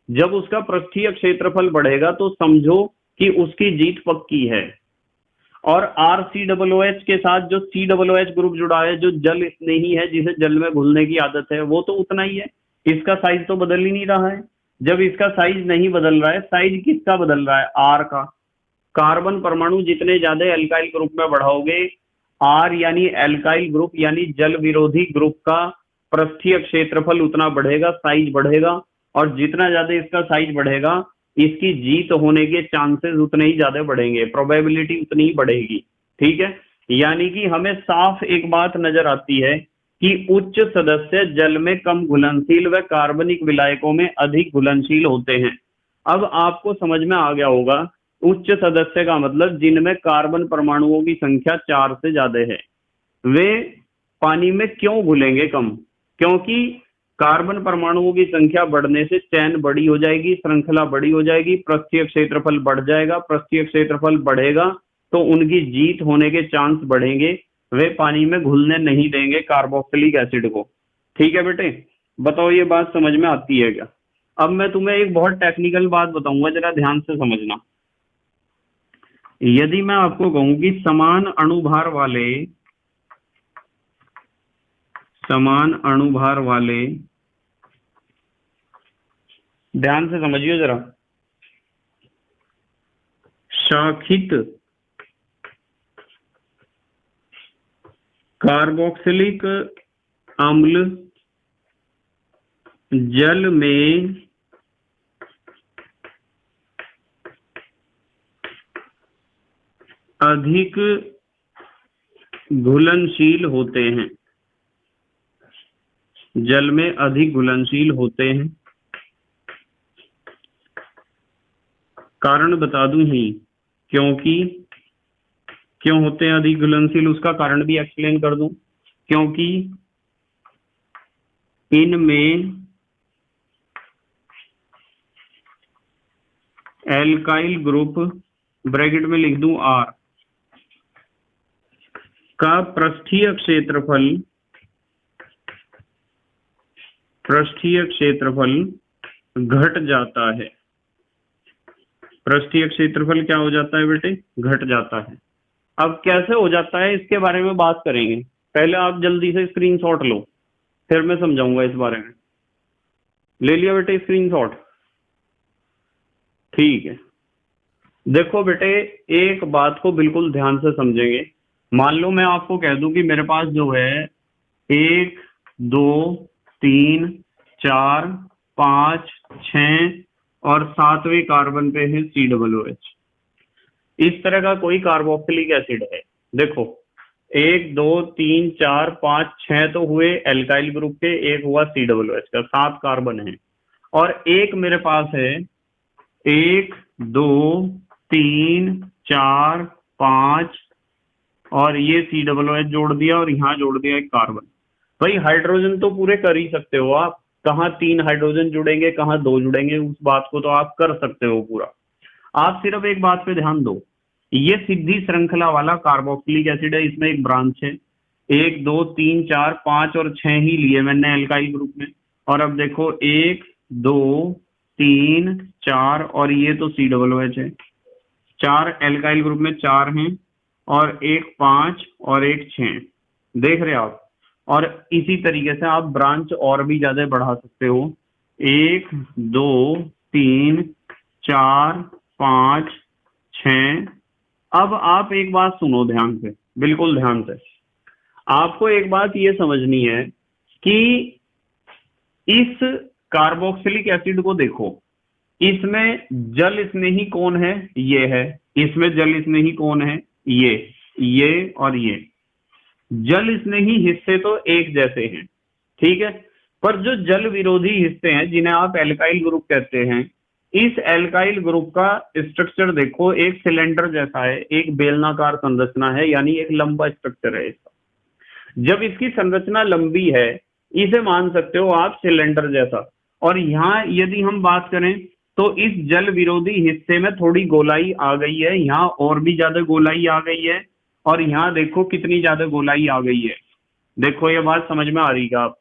जब उसका पृष्ठीय क्षेत्रफल बढ़ेगा तो समझो कि उसकी जीत पक्की है। और RCOOH के साथ जो COOH ग्रुप जुड़ा है, जो जल स्नेही है, जिसे जल में घुलने की आदत है, वो तो उतना ही है। इसका साइज तो बदल ही नहीं रहा है। जब इसका साइज नहीं बदल रहा है, साइज किसका बदल रहा है? R का। कार्बन परमाणु जितने ज्यादा एल्काइल ग्रुप में बढ़ाओगे, R यानी एल्काइल ग्रुप यानी जल विरोधी ग्रुप का पृष्ठीय क्षेत्रफल उतना बढ़ेगा, साइज बढ़ेगा, और जितना ज्यादा इसका साइज बढ़ेगा इसकी जीत होने के चांसेस उतने ही ज्यादा बढ़ेंगे, प्रोबेबिलिटी उतनी ही बढ़ेगी। ठीक है, यानी कि हमें साफ एक बात नजर आती है कि उच्च सदस्य जल में कम घुलनशील व कार्बनिक विलायकों में अधिक घुलनशील होते हैं। अब आपको समझ में आ गया होगा, उच्च सदस्य का मतलब जिनमें कार्बन परमाणुओं की संख्या 4 से ज्यादा है, वे पानी में क्यों घुलेंगे कम? क्योंकि कार्बन परमाणुओं की संख्या बढ़ने से चैन बड़ी हो जाएगी, श्रृंखला बड़ी हो जाएगी, पृष्ठीय क्षेत्रफल बढ़ जाएगा, पृष्ठीय क्षेत्रफल बढ़ेगा तो उनकी जीत होने के चांस बढ़ेंगे, वे पानी में घुलने नहीं देंगे कार्बोक्सिलिक एसिड को। ठीक है बेटे, बताओ ये बात समझ में आती है क्या? अब मैं तुम्हें एक बहुत टेक्निकल बात बताऊंगा, जरा ध्यान से समझना। यदि मैं आपको कहूं कि समान अणुभार वाले ध्यान से समझिए जरा, शाखित कार्बोक्सिलिक अम्ल जल में अधिक घुलनशील होते हैं, जल में अधिक घुलनशील होते हैं। कारण बता दूं ही, क्योंकि क्यों होते हैं अधिक घुलनशील, उसका कारण भी एक्सप्लेन कर दूं। क्योंकि इनमें एल्काइल ग्रुप, ब्रैकेट में लिख दूं R, का पृष्ठीय क्षेत्रफल घट जाता है। पृष्ठीय क्षेत्रफल क्या हो जाता है बेटे? घट जाता है। अब कैसे हो जाता है इसके बारे में बात करेंगे, पहले आप जल्दी से स्क्रीनशॉट लो, फिर मैं समझाऊंगा इस बारे में। ले लिया बेटे स्क्रीनशॉट? ठीक है, देखो बेटे एक बात को बिल्कुल ध्यान से समझेंगे। मान लो मैं आपको कह दूं कि मेरे पास जो है 1 2 3 4 5 6 और 7वें कार्बन पे है COOH। इस तरह का कोई कार्बोक्सिलिक एसिड है। देखो 1 2 3 4 5 6 तो हुए एल्काइल ग्रुप के, एक हुआ COOH का, 7 कार्बन है। और एक मेरे पास है 1 2 3 4 5 और ये COOH जोड़ दिया और यहाँ जोड़ दिया एक कार्बन। भाई हाइड्रोजन तो पूरे कर ही सकते हो आप, कहाँ 3 हाइड्रोजन जुड़ेंगे कहाँ 2 जुड़ेंगे, उस बात को तो आप कर सकते हो पूरा। आप सिर्फ एक बात पे ध्यान दो, ये सीधी श्रृंखला वाला कार्बोक्सिलिक एसिड है, इसमें एक ब्रांच है, 1 2 3 4 5 और 6 ही लिए मैंने एल्काइल ग्रुप में। और अब देखो 1 2 3 4 और ये तो COOH है, 4 एल्काइल ग्रुप में 4 हैं और एक 5 और एक 6, देख रहे आप। और इसी तरीके से आप ब्रांच और भी ज्यादा बढ़ा सकते हो, 1 2 3 4 5 6। अब आप एक बात सुनो ध्यान से, बिल्कुल ध्यान से। आपको एक बात ये समझनी है कि इस कार्बोक्सिलिक एसिड को देखो, इसमें जल स्नेही कौन है? ये है। इसमें जल स्नेही कौन है? ये और ये। जल स्नेही हिस्से तो एक जैसे हैं, ठीक है, पर जो जल विरोधी हिस्से हैं जिन्हें आप एल्काइल ग्रुप कहते हैं, इस एल्काइल ग्रुप का स्ट्रक्चर देखो, एक सिलेंडर जैसा है, एक बेलनाकार संरचना है, यानी एक लंबा स्ट्रक्चर है इसका। जब इसकी संरचना लंबी है, इसे मान सकते हो आप सिलेंडर जैसा। और यहाँ यदि हम बात करें तो इस जल विरोधी हिस्से में थोड़ी गोलाई आ गई है, यहाँ और भी ज्यादा गोलाई आ गई है, और यहाँ देखो कितनी ज्यादा गोलाई आ गई है। देखो ये बात समझ में आ रही है आप?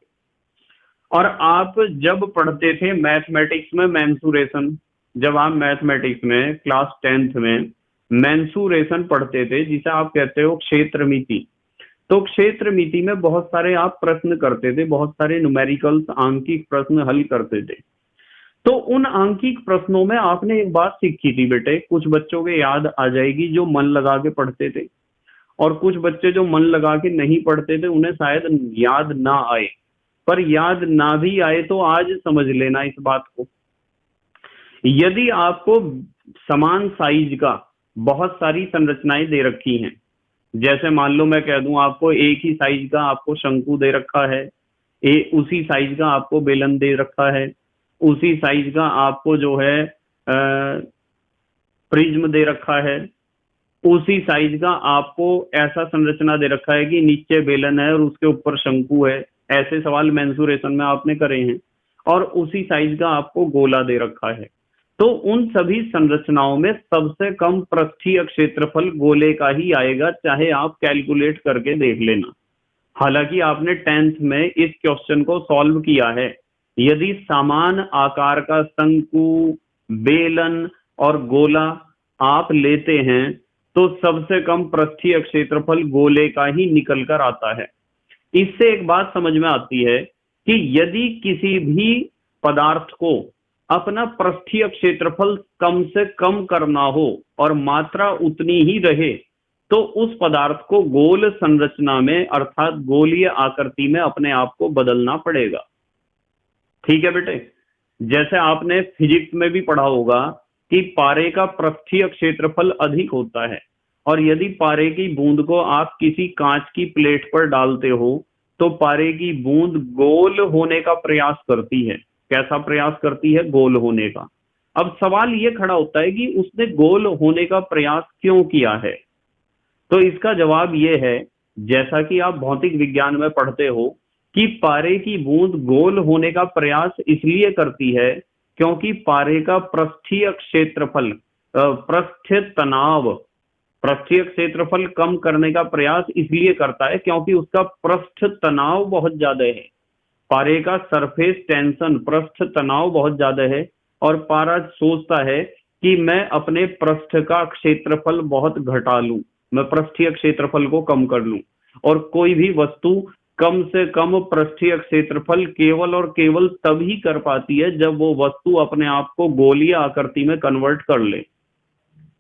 और आप जब पढ़ते थे मैथमेटिक्स में मेंसुरेशन, जब आप मैथमेटिक्स में क्लास 10th में मेंसुरेशन पढ़ते थे, जिसे आप कहते हो क्षेत्रमिति, तो क्षेत्रमिति में बहुत सारे आप प्रश्न करते थे, बहुत सारे न्यूमेरिकल्स आंकिक प्रश्न हल करते थे। तो उन आंकिक प्रश्नों में आपने एक बात सीखी थी बेटे, कुछ बच्चों के याद आ जाएगी जो मन लगा के पढ़ते थे, और कुछ बच्चे जो मन लगा के नहीं पढ़ते थे उन्हें शायद याद ना आए। पर याद ना भी आए तो आज समझ लेना इस बात को। यदि आपको समान साइज का बहुत सारी संरचनाएं दे रखी हैं, जैसे मान लो मैं कह दूं आपको एक ही साइज का आपको शंकु दे रखा है, उसी साइज का आपको बेलन दे रखा है, उसी साइज का आपको जो है प्रिज्म दे रखा है, उसी साइज का आपको ऐसा संरचना दे रखा है कि नीचे बेलन है और उसके ऊपर शंकु है, ऐसे सवाल मेंसुरेशन में आपने करे हैं, और उसी साइज का आपको गोला दे रखा है, तो उन सभी संरचनाओं में सबसे कम पृष्ठीय क्षेत्रफल गोले का ही आएगा, चाहे आप कैलकुलेट करके देख लेना। हालांकि आपने 10th में इस क्वेश्चन को सॉल्व किया है। यदि समान आकार का शंकु, बेलन और गोला आप लेते हैं तो सबसे कम पृष्ठीय क्षेत्रफल गोले का ही निकल कर आता है। इससे एक बात समझ में आती है कि यदि किसी भी पदार्थ को अपना पृष्ठीय क्षेत्रफल कम से कम करना हो और मात्रा उतनी ही रहे, तो उस पदार्थ को गोल संरचना में अर्थात गोलीय आकृति में अपने आप को बदलना पड़ेगा। ठीक है बेटे, जैसे आपने फिजिक्स में भी पढ़ा होगा कि पारे का पृष्ठीय क्षेत्रफल अधिक होता है, और यदि पारे की बूंद को आप किसी कांच की प्लेट पर डालते हो तो पारे की बूंद गोल होने का प्रयास करती है। कैसा प्रयास करती है? गोल होने का। अब सवाल ये खड़ा होता है कि उसने गोल होने का प्रयास क्यों किया है? तो इसका जवाब ये है, जैसा कि आप भौतिक विज्ञान में पढ़ते हो कि पारे की बूंद गोल होने का प्रयास इसलिए करती है क्योंकि पारे का पृष्ठीय क्षेत्रफल पृष्ठीय क्षेत्रफल कम करने का प्रयास इसलिए करता है क्योंकि उसका पृष्ठ तनाव बहुत ज्यादा है। पारे का सरफेस टेंशन, पृष्ठ तनाव बहुत ज्यादा है, और पारा सोचता है कि मैं अपने पृष्ठ का क्षेत्रफल बहुत घटा लूं, मैं पृष्ठीय क्षेत्रफल को कम कर लूं, और कोई भी वस्तु कम से कम पृष्ठीय क्षेत्रफल केवल और केवल तभी कर पाती है जब वो वस्तु अपने आप को गोलीय आकृति में कन्वर्ट कर ले।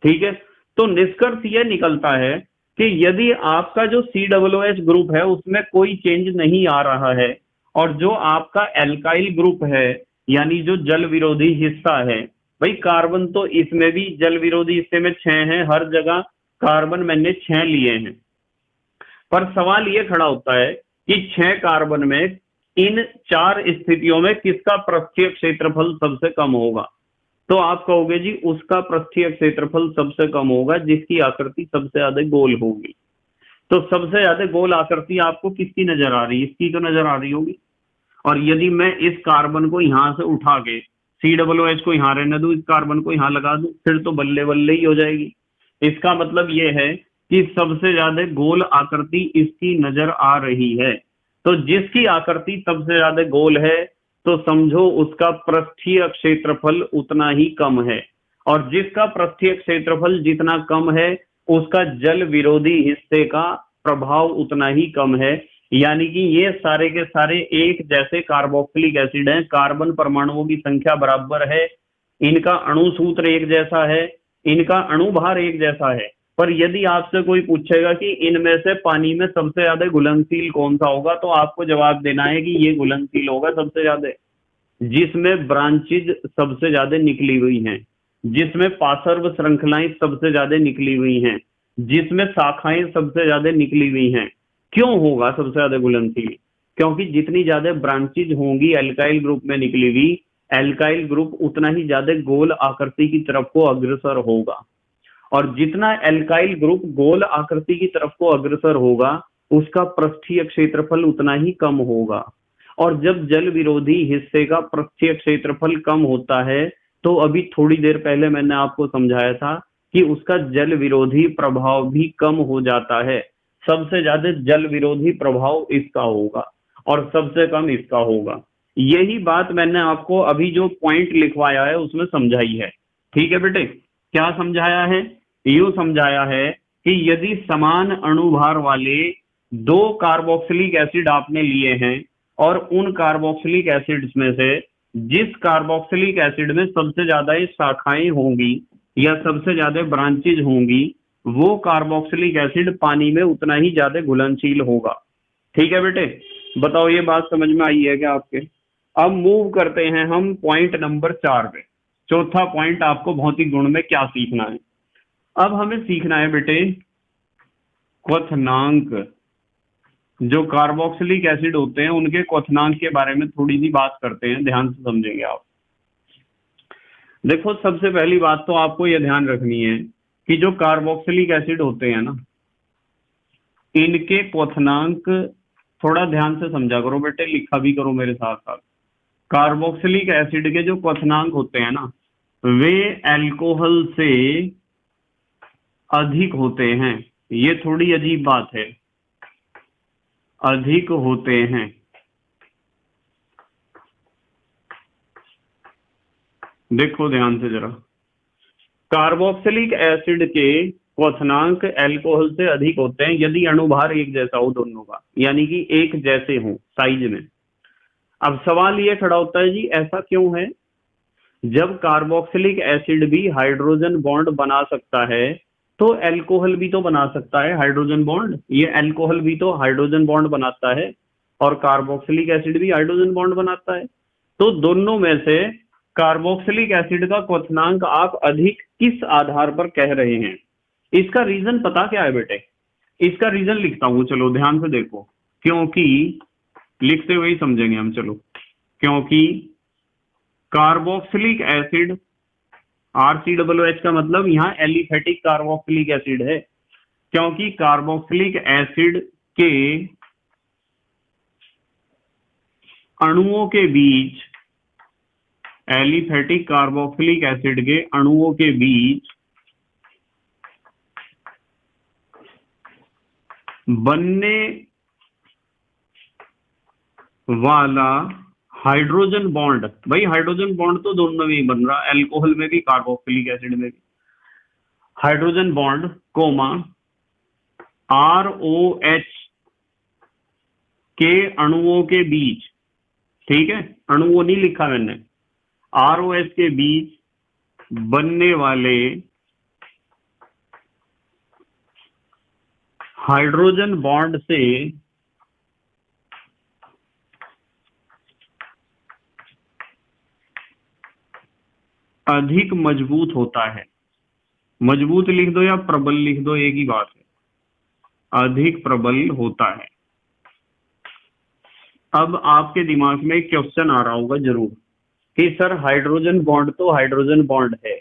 ठीक है, तो निष्कर्ष यह निकलता है कि यदि आपका जो COOH ग्रुप है उसमें कोई चेंज नहीं आ रहा है, और जो आपका एल्काइल ग्रुप है यानी जो जल विरोधी हिस्सा है, भाई कार्बन तो इसमें भी जल विरोधी हिस्से में 6 हैं, हर जगह कार्बन मैंने 6 लिए हैं, पर सवाल ये खड़ा होता है कि 6 कार्बन में इन 4 स्थितियों में किसका पृष्ठीय क्षेत्रफल सबसे कम होगा? तो आप कहोगे जी उसका पृष्ठीय क्षेत्रफल सबसे कम होगा जिसकी आकृति सबसे ज्यादा गोल होगी। तो सबसे ज्यादा गोल आकृति आपको किसकी नजर आ रही है? इसकी तो नजर आ रही होगी। और यदि मैं इस कार्बन को यहां से उठा के COOH को यहां रहने दूं, इस कार्बन को यहां लगा दूं, फिर तो बल्ले बल्ले ही हो जाएगी। इसका मतलब यह है कि सबसे ज्यादा गोल आकृति इसकी नजर आ रही है। तो जिसकी आकृति सबसे ज्यादा गोल है तो समझो उसका पृष्ठीय क्षेत्रफल उतना ही कम है, और जिसका पृष्ठीय क्षेत्रफल जितना कम है उसका जल विरोधी हिस्से का प्रभाव उतना ही कम है। यानी कि ये सारे के सारे एक जैसे कार्बोक्सिलिक एसिड हैं, कार्बन परमाणुओं की संख्या बराबर है, इनका अणु सूत्र एक जैसा है, इनका अणुभार एक जैसा है, पर यदि आपसे कोई पूछेगा कि इनमें से पानी में सबसे ज्यादा घुलनशील कौन सा होगा, तो आपको जवाब देना है कि ये घुलनशील होगा सबसे ज्यादा, जिसमें ब्रांचेज सबसे ज्यादा निकली हुई हैं, जिसमें पार्श्व श्रृंखलाएं सबसे ज्यादा निकली हुई हैं, जिसमें शाखाएं सबसे ज्यादा निकली हुई हैं। क्यों होगा सबसे ज्यादा घुलनशील? क्योंकि जितनी ज्यादा ब्रांचेज होंगी एल्काइल ग्रुप में निकली हुई, एल्काइल ग्रुप उतना ही ज्यादा गोल आकृति की तरफ को अग्रसर होगा, और जितना एल्काइल ग्रुप गोल आकृति की तरफ को अग्रसर होगा उसका पृष्ठीय क्षेत्रफल उतना ही कम होगा। और जब जल विरोधी हिस्से का पृष्ठीय क्षेत्रफल कम होता है तो अभी थोड़ी देर पहले मैंने आपको समझाया था कि उसका जल विरोधी प्रभाव भी कम हो जाता है। सबसे ज्यादा जल विरोधी प्रभाव इसका होगा और सबसे कम इसका होगा। यही बात मैंने आपको अभी जो पॉइंट लिखवाया है उसमें समझाई है। ठीक है बेटे, क्या समझाया है? यूं समझाया है कि यदि समान अणुभार वाले 2 कार्बोक्सिलिक एसिड आपने लिए हैं और उन कार्बोक्सिलिक एसिड्स में से जिस कार्बोक्सिलिक एसिड में सबसे ज्यादा शाखाएं होंगी या सबसे ज्यादा ब्रांचेज होंगी वो कार्बोक्सिलिक एसिड पानी में उतना ही ज्यादा घुलनशील होगा। ठीक है बेटे, बताओ ये बात समझ में आई है क्या आपके? अब मूव करते हैं हम पॉइंट नंबर 4 पे। चौथा पॉइंट आपको भौतिक गुण में क्या सीखना है। अब हमें सीखना है बेटे क्वथनांक। जो कार्बोक्सिलिक एसिड होते हैं उनके क्वथनांक के बारे में थोड़ी सी बात करते हैं, ध्यान से समझेंगे आप। देखो सबसे पहली बात तो आपको यह ध्यान रखनी है कि जो कार्बोक्सिलिक एसिड होते हैं ना, इनके क्वथनांक थोड़ा ध्यान से समझा करो बेटे, लिखा भी करो मेरे साथ साथ। कार्बोक्सिलिक एसिड के जो क्वथनांक होते हैं ना, वे अल्कोहल से अधिक होते हैं। ये थोड़ी अजीब बात है, अधिक होते हैं। देखो ध्यान से जरा, कार्बोक्सिलिक एसिड के क्वथनांक अल्कोहल से अधिक होते हैं यदि अणुभार एक जैसा हो दोनों का, यानी कि एक जैसे हो साइज में। अब सवाल ये खड़ा होता है जी ऐसा क्यों है? जब कार्बोक्सिलिक एसिड भी हाइड्रोजन बॉन्ड बना सकता है तो अल्कोहल भी तो बना सकता है हाइड्रोजन बॉन्ड। ये अल्कोहल भी तो हाइड्रोजन बॉन्ड बनाता है और कार्बोक्सिलिक एसिड भी हाइड्रोजन बॉन्ड बनाता है। तो दोनों में से कार्बोक्सिलिक एसिड का क्वथनांक आप अधिक किस आधार पर कह रहे हैं? इसका रीजन पता क्या है बेटे? इसका रीजन लिखता हूं, चलो ध्यान से देखो, क्योंकि लिखते हुए ही समझेंगे हम। चलो, क्योंकि कार्बोक्सिलिक एसिड RCOOH का मतलब यहाँ एलिफेटिक कार्बोक्सिलिक एसिड है, क्योंकि कार्बोक्सिलिक एसिड के अणुओं के बीच, एलिफेटिक कार्बोक्सिलिक एसिड के अणुओं के बीच बनने वाला हाइड्रोजन बॉन्ड, भाई हाइड्रोजन बॉन्ड तो दोनों में ही बन रहा, अल्कोहल में भी कार्बोक्सिलिक एसिड में भी। हाइड्रोजन बॉन्ड कोमा ROH के अणुओं के बीच, ठीक है, अणुओं नहीं लिखा मैंने, ROH के बीच बनने वाले हाइड्रोजन बॉन्ड से अधिक मजबूत होता है। मजबूत लिख दो या प्रबल लिख दो, एक ही बात है, अधिक प्रबल होता है। अब आपके दिमाग में एक क्वेश्चन आ रहा होगा जरूर कि सर हाइड्रोजन बॉन्ड तो हाइड्रोजन बॉन्ड है,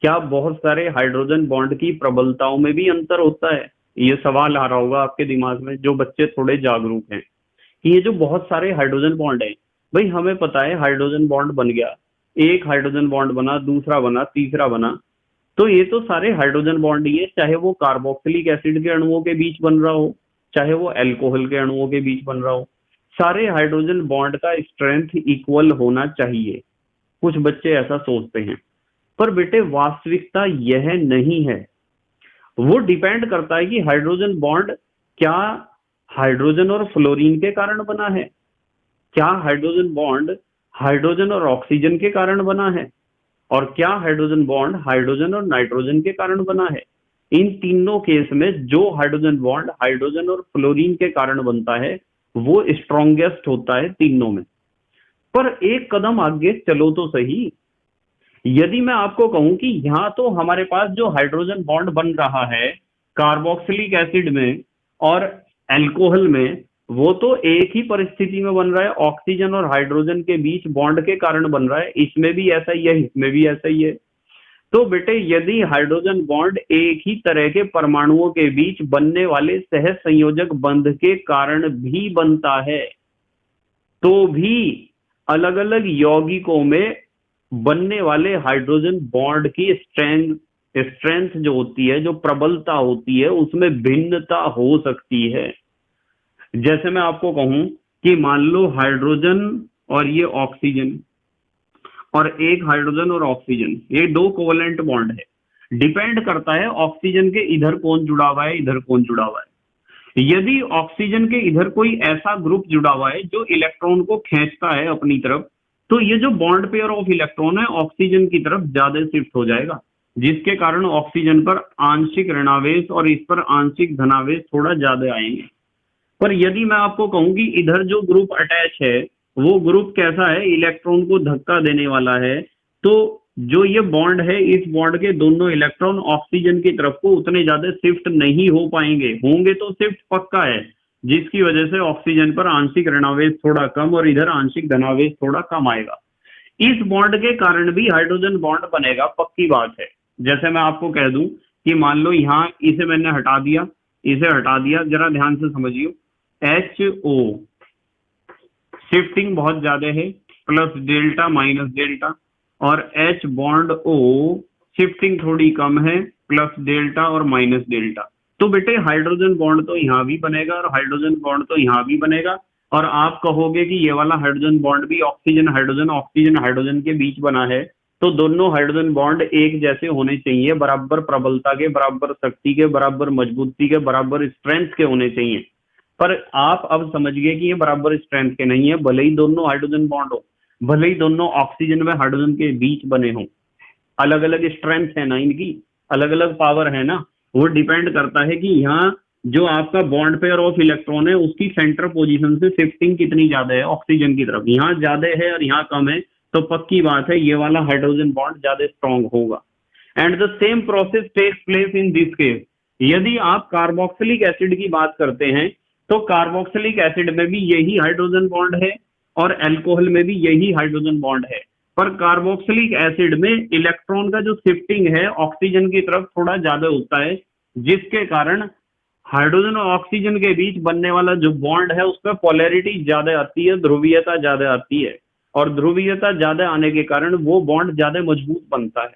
क्या बहुत सारे हाइड्रोजन बॉन्ड की प्रबलताओं में भी अंतर होता है? ये सवाल आ रहा होगा आपके दिमाग में, जो बच्चे थोड़े जागरूक हैं कि ये जो बहुत सारे हाइड्रोजन बॉन्ड है, भाई हमें पता है हाइड्रोजन बॉन्ड बन गया, एक हाइड्रोजन बॉन्ड बना, दूसरा बना, तीसरा बना, तो ये तो सारे हाइड्रोजन बॉन्ड ही है, चाहे वो कार्बोक्सिलिक एसिड के अणुओं के बीच बन रहा हो, चाहे वो अल्कोहल के अणुओं के बीच बन रहा हो, सारे हाइड्रोजन बॉन्ड का स्ट्रेंथ इक्वल होना चाहिए। कुछ बच्चे ऐसा सोचते हैं, पर बेटे वास्तविकता यह नहीं है। वो डिपेंड करता है कि हाइड्रोजन बॉन्ड क्या हाइड्रोजन और फ्लोरीन के कारण बना है, क्या हाइड्रोजन बॉन्ड हाइड्रोजन और ऑक्सीजन के कारण बना है, और क्या हाइड्रोजन बॉन्ड हाइड्रोजन और नाइट्रोजन के कारण बना है। इन तीनों केस में जो हाइड्रोजन बॉन्ड हाइड्रोजन और फ्लोरीन के कारण बनता है वो स्ट्रॉन्गेस्ट होता है तीनों में। पर एक कदम आगे चलो तो सही, यदि मैं आपको कहूं कि यहां तो हमारे पास जो हाइड्रोजन बॉन्ड बन रहा है कार्बोक्सिलिक एसिड में और अल्कोहल में, वो तो एक ही परिस्थिति में बन रहा है, ऑक्सीजन और हाइड्रोजन के बीच बॉन्ड के कारण बन रहा है, इसमें भी ऐसा ही है, इसमें भी ऐसा ही है। तो बेटे यदि हाइड्रोजन बॉन्ड एक ही तरह के परमाणुओं के बीच बनने वाले सह संयोजक बंध के कारण भी बनता है, तो भी अलग अलग यौगिकों में बनने वाले हाइड्रोजन बॉन्ड की स्ट्रेंथ जो होती है, जो प्रबलता होती है, उसमें भिन्नता हो सकती है। जैसे मैं आपको कहूं कि मान लो हाइड्रोजन और ये ऑक्सीजन, और एक हाइड्रोजन और ऑक्सीजन, ये दो कोवलेंट बॉन्ड है, डिपेंड करता है ऑक्सीजन के इधर कौन जुड़ा हुआ है, इधर कौन जुड़ा हुआ है। यदि ऑक्सीजन के इधर कोई ऐसा ग्रुप जुड़ा हुआ है जो इलेक्ट्रॉन को खींचता है अपनी तरफ, तो ये जो बॉन्ड पेयर ऑफ इलेक्ट्रॉन है ऑक्सीजन की तरफ ज्यादा शिफ्ट हो जाएगा, जिसके कारण ऑक्सीजन पर आंशिक ऋणावेश और इस पर आंशिक धनावेश थोड़ा ज्यादा आएंगे। पर यदि मैं आपको कहूं कि इधर जो ग्रुप अटैच है वो ग्रुप कैसा है, इलेक्ट्रॉन को धक्का देने वाला है, तो जो ये बॉन्ड है, इस बॉन्ड के दोनों इलेक्ट्रॉन ऑक्सीजन की तरफ को उतने ज्यादा शिफ्ट नहीं हो पाएंगे, होंगे तो शिफ्ट पक्का है, जिसकी वजह से ऑक्सीजन पर आंशिक ऋणावेश थोड़ा कम और इधर आंशिक धनावेश थोड़ा कम आएगा। इस बॉन्ड के कारण भी हाइड्रोजन बॉन्ड बनेगा, पक्की बात है। जैसे मैं आपको कह दूं कि मान लो यहाँ इसे मैंने हटा दिया, इसे हटा दिया, जरा ध्यान से समझिए, HO शिफ्टिंग बहुत ज्यादा है, प्लस डेल्टा माइनस डेल्टा, और H बॉन्ड O शिफ्टिंग थोड़ी कम है, प्लस डेल्टा और माइनस डेल्टा। तो बेटे हाइड्रोजन बॉन्ड तो यहाँ भी बनेगा और हाइड्रोजन बॉन्ड तो यहाँ भी बनेगा, और आप कहोगे कि ये वाला हाइड्रोजन बॉन्ड भी ऑक्सीजन हाइड्रोजन के बीच बना है, तो दोनों हाइड्रोजन बॉन्ड एक जैसे होने चाहिए, बराबर प्रबलता के, बराबर शक्ति के, बराबर मजबूती के, बराबर स्ट्रेंथ के होने चाहिए। पर आप अब समझ गए कि ये बराबर स्ट्रेंथ के नहीं है, भले ही दोनों हाइड्रोजन बॉन्ड हो, भले ही दोनों ऑक्सीजन में हाइड्रोजन के बीच बने हों, अलग अलग स्ट्रेंथ है ना इनकी, अलग अलग पावर है ना, वो डिपेंड करता है कि यहाँ जो आपका बॉन्ड पेयर ऑफ इलेक्ट्रॉन है उसकी सेंटर पोजीशन से शिफ्टिंग कितनी ज्यादा है ऑक्सीजन की तरफ, यहाँ ज्यादा है और यहाँ कम है, तो पक्की बात है ये वाला हाइड्रोजन बॉन्ड ज्यादा स्ट्रांग होगा। And the same process takes place in this case. यदि आप कार्बोक्सिलिक एसिड की बात करते हैं तो कार्बोक्सिलिक एसिड में भी यही हाइड्रोजन बॉन्ड है और अल्कोहल में भी यही हाइड्रोजन बॉन्ड है, पर कार्बोक्सिलिक एसिड में इलेक्ट्रॉन का जो शिफ्टिंग है ऑक्सीजन की तरफ थोड़ा ज्यादा होता है, जिसके कारण हाइड्रोजन और ऑक्सीजन के बीच बनने वाला जो बॉन्ड है उसमें पोलैरिटी ज्यादा आती है, ध्रुवीयता ज्यादा आती है, और ध्रुवीयता ज्यादा आने के कारण वो बॉन्ड ज्यादा मजबूत बनता है।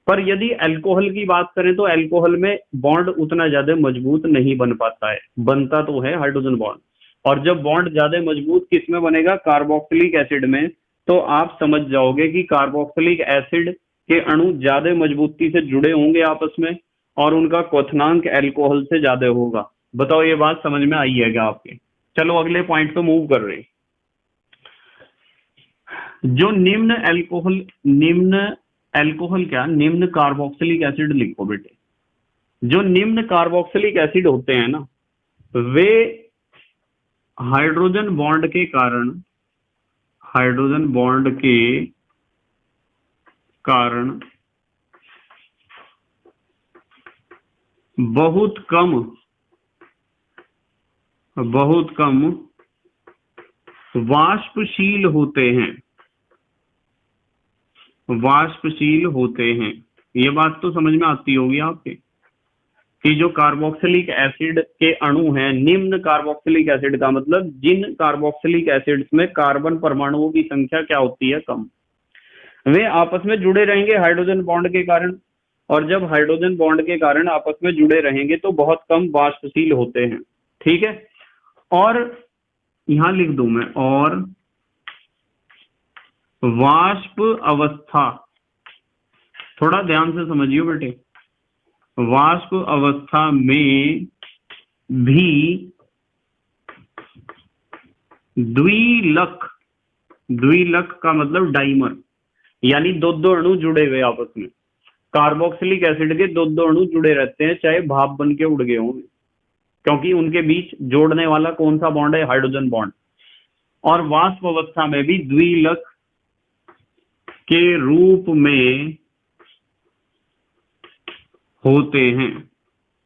पर यदि अल्कोहल की बात करें तो अल्कोहल में बॉन्ड उतना ज्यादा मजबूत नहीं बन पाता है, बनता तो है हाइड्रोजन बॉन्ड, और जब बॉन्ड ज्यादा मजबूत किस में बनेगा, कार्बोक्सिलिक एसिड में, तो आप समझ जाओगे कि कार्बोक्सिलिक एसिड के अणु ज्यादा मजबूती से जुड़े होंगे आपस में और उनका क्वथनांक अल्कोहल से ज्यादा होगा। बताओ ये बात समझ में आई है क्या आपके? चलो अगले पॉइंट पे मूव कर रहे हैं। जो निम्न निम्न कार्बोक्सिलिक एसिड लिखो बेटे। जो निम्न कार्बोक्सिलिक एसिड होते हैं ना, वे हाइड्रोजन बॉन्ड के कारण बहुत कम वाष्पशील होते हैं। ये बात तो समझ में आती होगी आपके कि जो कार्बोक्सिलिक एसिड के अणु हैं, निम्न कार्बोक्सिलिक एसिड का मतलब जिन कार्बोक्सिलिक एसिड्स में कार्बन परमाणुओं की संख्या क्या होती है, कम, वे आपस में जुड़े रहेंगे हाइड्रोजन बॉन्ड के कारण, और जब हाइड्रोजन बॉन्ड के कारण आपस में जुड़े रहेंगे तो बहुत कम वाष्पशील होते हैं। ठीक है, और यहां लिख दूं मैं, और वाष्प अवस्था, थोड़ा ध्यान से समझिए बेटे, वाष्प अवस्था में भी द्विलक का मतलब डाइमर, यानी दो अणु जुड़े हुए आपस में। कार्बोक्सिलिक एसिड के दो अणु जुड़े रहते हैं, चाहे भाप बन के उड़ गए हों, क्योंकि उनके बीच जोड़ने वाला कौन सा बॉन्ड है, हाइड्रोजन बॉन्ड। और वाष्प अवस्था में भी द्विलक के रूप में होते हैं।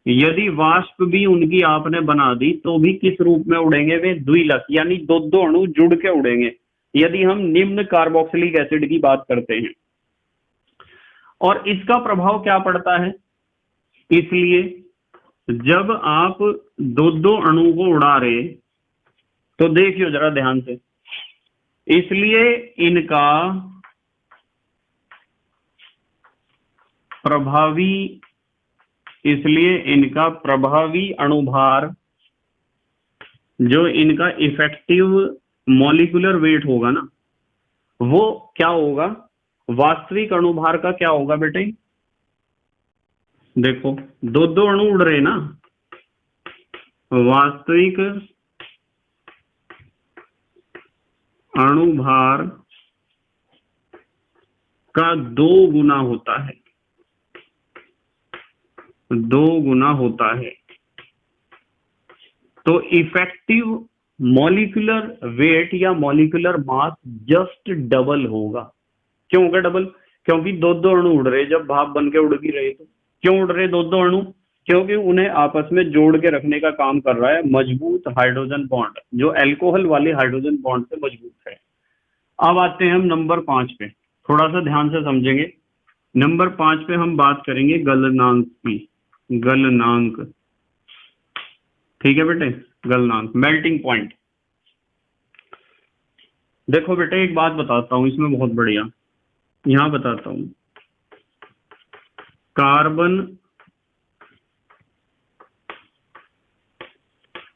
यदि वाष्प भी उनकी आपने बना दी तो भी किस रूप में उड़ेंगे, वे द्विलक, यानी दो अणु जुड़ के उड़ेंगे, यदि हम निम्न कार्बोक्सिलिक एसिड की बात करते हैं। और इसका प्रभाव क्या पड़ता है, इसलिए जब आप दो अणु को उड़ा रहे, तो देखियो जरा ध्यान से, इसलिए इनका प्रभावी अणुभार, जो इनका इफेक्टिव मॉलिक्यूलर वेट होगा ना, वो क्या होगा, वास्तविक अणुभार का क्या होगा बेटे, देखो दो अणु उड़ रहे ना, वास्तविक अणुभार का 2 गुना होता है। तो इफेक्टिव मॉलिक्यूलर वेट या मॉलिक्यूलर मास जस्ट डबल होगा। क्यों होगा डबल? क्योंकि दो दो अणु उड़ रहे, जब भाप बन के उड़ भी रहे तो क्यों उड़ रहे दो दो अणु? क्योंकि उन्हें आपस में जोड़ के रखने का काम कर रहा है मजबूत हाइड्रोजन बॉन्ड, जो अल्कोहल वाले हाइड्रोजन बॉन्ड से मजबूत है। अब आते हैं हम नंबर 5 पे, थोड़ा सा ध्यान से समझेंगे। नंबर 5 पे हम बात करेंगे गलनांक की। गलनांक, ठीक है बेटे, गलनांक, मेल्टिंग पॉइंट। देखो बेटे एक बात बताता हूं इसमें बहुत बढ़िया, यहां बताता हूं। कार्बन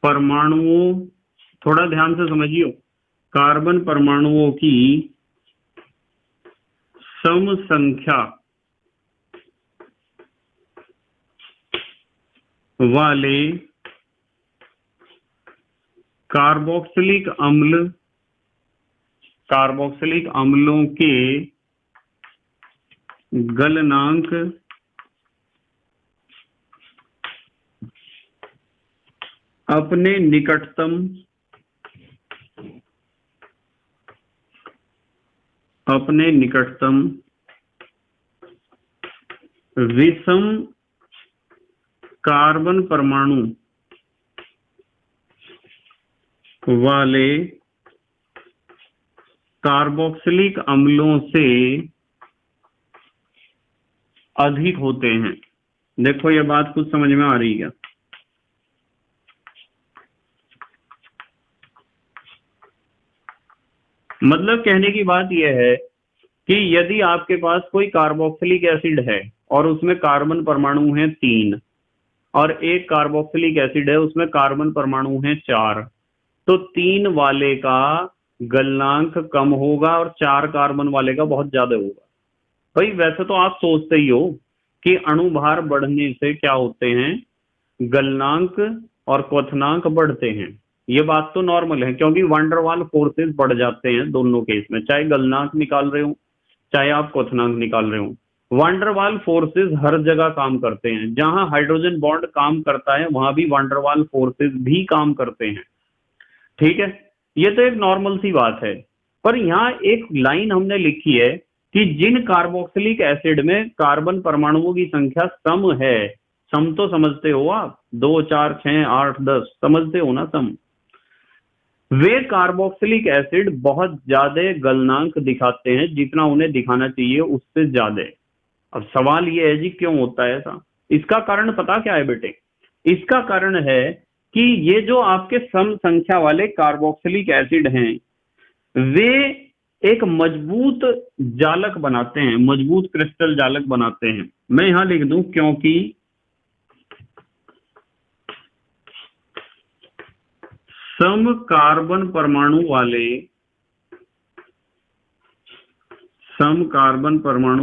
परमाणुओं, थोड़ा ध्यान से समझियो, कार्बन परमाणुओं की सम संख्या वाले कार्बोक्सिलिक अम्ल, कार्बोक्सिलिक अम्लों के गलनांक अपने निकटतम विषम कार्बन परमाणु वाले कार्बोक्सिलिक अम्लों से अधिक होते हैं। देखो ये बात कुछ समझ में आ रही है? मतलब कहने की बात यह है कि यदि आपके पास कोई कार्बोक्सिलिक एसिड है और उसमें कार्बन परमाणु हैं 3 और एक कार्बोक्सिलिक एसिड है उसमें कार्बन परमाणु हैं 4, तो 3 वाले का गलनांक कम होगा और 4 कार्बन वाले का बहुत ज्यादा होगा। भाई वैसे तो आप सोचते ही हो कि अणुभार बढ़ने से क्या होते हैं, गलनांक और क्वथनांक बढ़ते हैं। ये बात तो नॉर्मल है क्योंकि वांडरवाल फोर्सेस बढ़ जाते हैं दोनों केस में, चाहे गलनांक निकाल रहे हो चाहे आप क्वथनांक निकाल रहे हो। वांडरवाल फोर्सेस हर जगह काम करते हैं, जहां हाइड्रोजन बॉन्ड काम करता है वहां भी वांडरवाल फोर्सेस भी काम करते हैं, ठीक है। ये तो एक नॉर्मल सी बात है। पर यहाँ एक लाइन हमने लिखी है कि जिन कार्बोक्सिलिक एसिड में कार्बन परमाणुओं की संख्या सम है, सम तो समझते हो आप, 2 4 6 8 10 समझते हो ना सम, वे कार्बोक्सिलिक एसिड बहुत ज्यादा गलनांक दिखाते हैं, जितना उन्हें दिखाना चाहिए उससे ज्यादा। अब सवाल ये है जी क्यों होता है ऐसा? इसका कारण पता क्या है बेटे? इसका कारण है कि ये जो आपके सम संख्या वाले कार्बोक्सिलिक एसिड हैं वे एक मजबूत जालक बनाते हैं, मजबूत क्रिस्टल जालक बनाते हैं। मैं यहां लिख दूं क्योंकि सम कार्बन परमाणु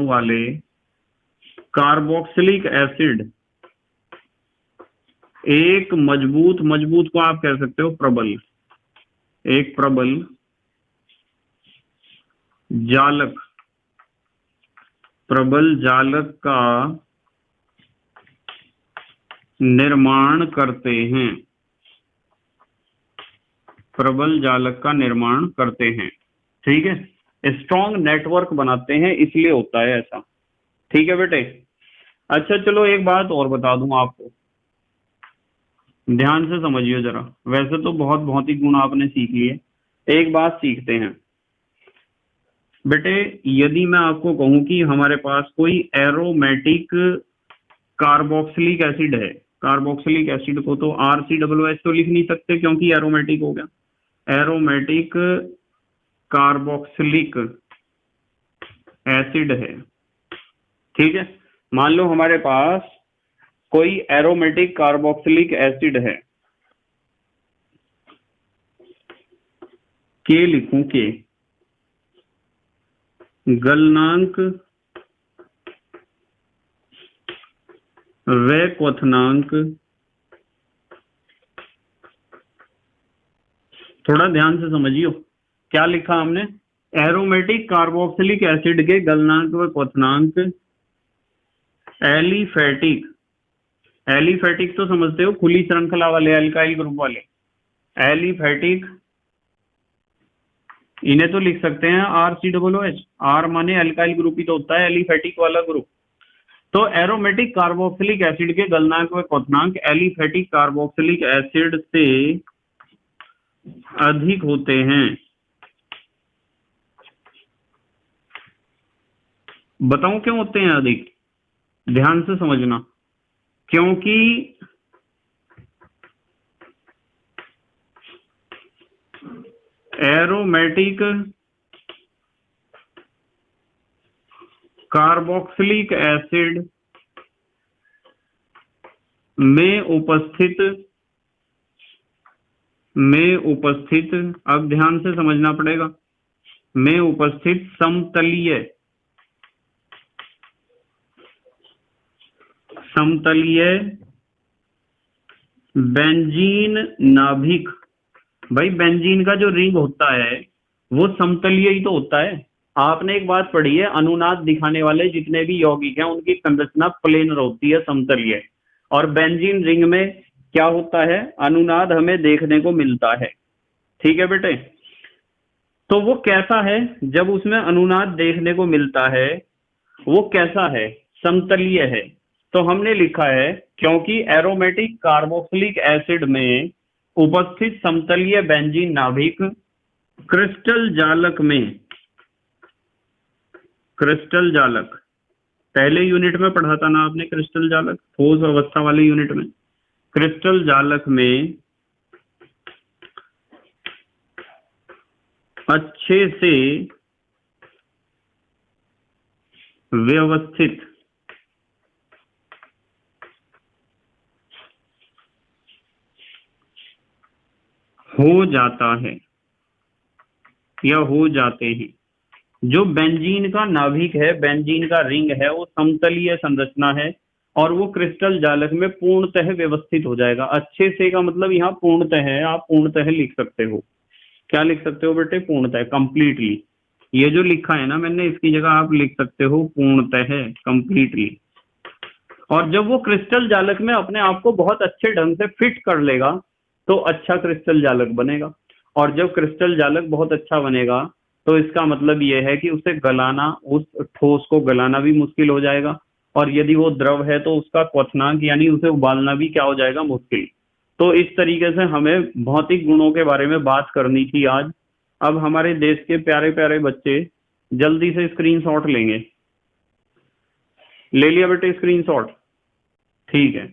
वाले कार्बोक्सिलिक एसिड एक मजबूत को आप कह सकते हो प्रबल, एक प्रबल जालक का निर्माण करते हैं, प्रबल जालक का निर्माण करते हैं, ठीक है। स्ट्रॉन्ग नेटवर्क बनाते हैं, इसलिए होता है ऐसा, ठीक है बेटे। अच्छा चलो एक बात और बता दूं आपको, ध्यान से समझिए जरा। वैसे तो बहुत भौतिक गुण आपने सीख लिए, एक बात सीखते हैं बेटे। यदि मैं आपको कहूं कि हमारे पास कोई एरोमेटिक कार्बोक्सिलिक एसिड है, कार्बोक्सिलिक एसिड को तो RCOOH तो लिख नहीं सकते क्योंकि एरोमेटिक हो गया, एरोमेटिक कार्बोक्सिलिक एसिड है, ठीक है। मान लो हमारे पास कोई एरोमेटिक कार्बोक्सिलिक एसिड है, के लिखूं के, गलनांक व क्वथनांक, थोड़ा ध्यान से समझियो क्या लिखा हमने, एरोमेटिक कार्बोक्सिलिक एसिड के गलनांक व क्वथनांक एलिफेटिक, एलिफेटिक तो समझते हो, खुली श्रृंखला वाले, अल्काइल ग्रुप वाले, एलिफेटिक इन्हें तो लिख सकते हैं RCOOH। आर माने अल्काइल ग्रुप ही तो होता है, एलिफेटिक वाला ग्रुप। तो एरोमेटिक कार्बोक्सिलिक एसिड के गलनांक व क्वथनांक एलिफेटिक कार्बोक्सिलिक एसिड से अधिक होते हैं। बताऊं क्यों होते हैं अधिक? ध्यान से समझना। क्योंकि एरोमेटिक कार्बोक्सिलिक एसिड में उपस्थित, अब ध्यान से समझना पड़ेगा, में उपस्थित समतलीय बेंजीन नाभिक। भाई बेंजीन का जो रिंग होता है वो समतलीय ही तो होता है। आपने एक बात पढ़ी है, अनुनाद दिखाने वाले जितने भी यौगिक हैं उनकी संरचना प्लेनर होती है, समतलीय। और बेंजीन रिंग में क्या होता है? अनुनाद हमें देखने को मिलता है। ठीक है बेटे, तो वो कैसा है जब उसमें अनुनाद देखने को मिलता है? वो कैसा है? समतलीय है। तो हमने लिखा है क्योंकि एरोमेटिक कार्बोक्सिलिक एसिड में उपस्थित समतलीय बेंजीन नाभिक क्रिस्टल जालक, पहले यूनिट में पढ़ा था ना आपने क्रिस्टल जालक, ठोस अवस्था वाले यूनिट में। क्रिस्टल जालक में अच्छे से व्यवस्थित हो जाता है या हो जाते हैं। जो बेंजीन का नाभिक है, बेंजीन का रिंग है, वो समतलीय संरचना है और वो क्रिस्टल जालक में पूर्णतः व्यवस्थित हो जाएगा। अच्छे से का मतलब यहाँ पूर्णतः है, आप पूर्णतः लिख सकते हो। क्या लिख सकते हो बेटे? पूर्णतः, कंप्लीटली। ये जो लिखा है ना मैंने, इसकी जगह आप लिख सकते हो पूर्णतः, कंप्लीटली। और जब वो क्रिस्टल जालक में अपने आप को बहुत अच्छे ढंग से फिट कर लेगा तो अच्छा क्रिस्टल जालक बनेगा। और जब क्रिस्टल जालक बहुत अच्छा बनेगा तो इसका मतलब यह है कि उसे गलाना, उस ठोस को गलाना भी मुश्किल हो जाएगा। और यदि वो द्रव है तो उसका क्वथनांक यानी उसे उबालना भी क्या हो जाएगा? मुश्किल। तो इस तरीके से हमें भौतिक गुणों के बारे में बात करनी थी आज। अब हमारे देश के प्यारे प्यारे बच्चे जल्दी से स्क्रीनशॉट लेंगे। ले लिया बेटे स्क्रीनशॉट? ठीक है।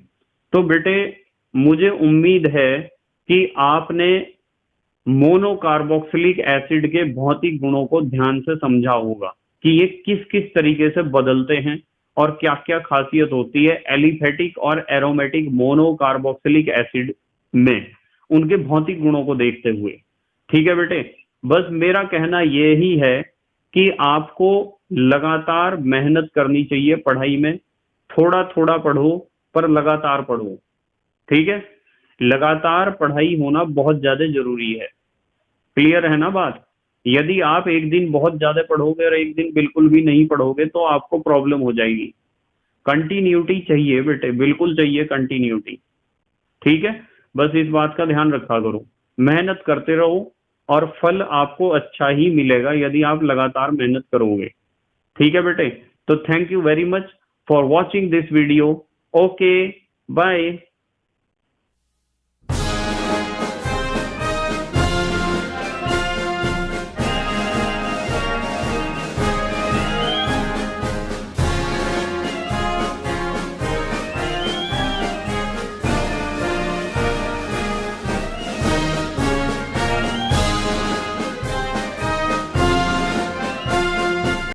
तो बेटे मुझे उम्मीद है कि आपने मोनोकार्बोक्सिलिक एसिड के भौतिक गुणों को ध्यान से समझा होगा कि ये किस किस तरीके से बदलते हैं और क्या क्या खासियत होती है एलिफेटिक और एरोमेटिक मोनोकार्बोक्सिलिक एसिड में, उनके भौतिक गुणों को देखते हुए। ठीक है बेटे, बस मेरा कहना यही है कि आपको लगातार मेहनत करनी चाहिए पढ़ाई में। थोड़ा थोड़ा पढ़ो पर लगातार पढ़ो। ठीक है, लगातार पढ़ाई होना बहुत ज्यादा जरूरी है। क्लियर है ना बात? यदि आप एक दिन बहुत ज्यादा पढ़ोगे और एक दिन बिल्कुल भी नहीं पढ़ोगे तो आपको प्रॉब्लम हो जाएगी। कंटिन्यूटी चाहिए बेटे, बिल्कुल चाहिए कंटिन्यूटी। ठीक है, बस इस बात का ध्यान रखा करो, मेहनत करते रहो और फल आपको अच्छा ही मिलेगा यदि आप लगातार मेहनत करोगे। ठीक है बेटे, तो thank you very much for watching this video. Okay, bye.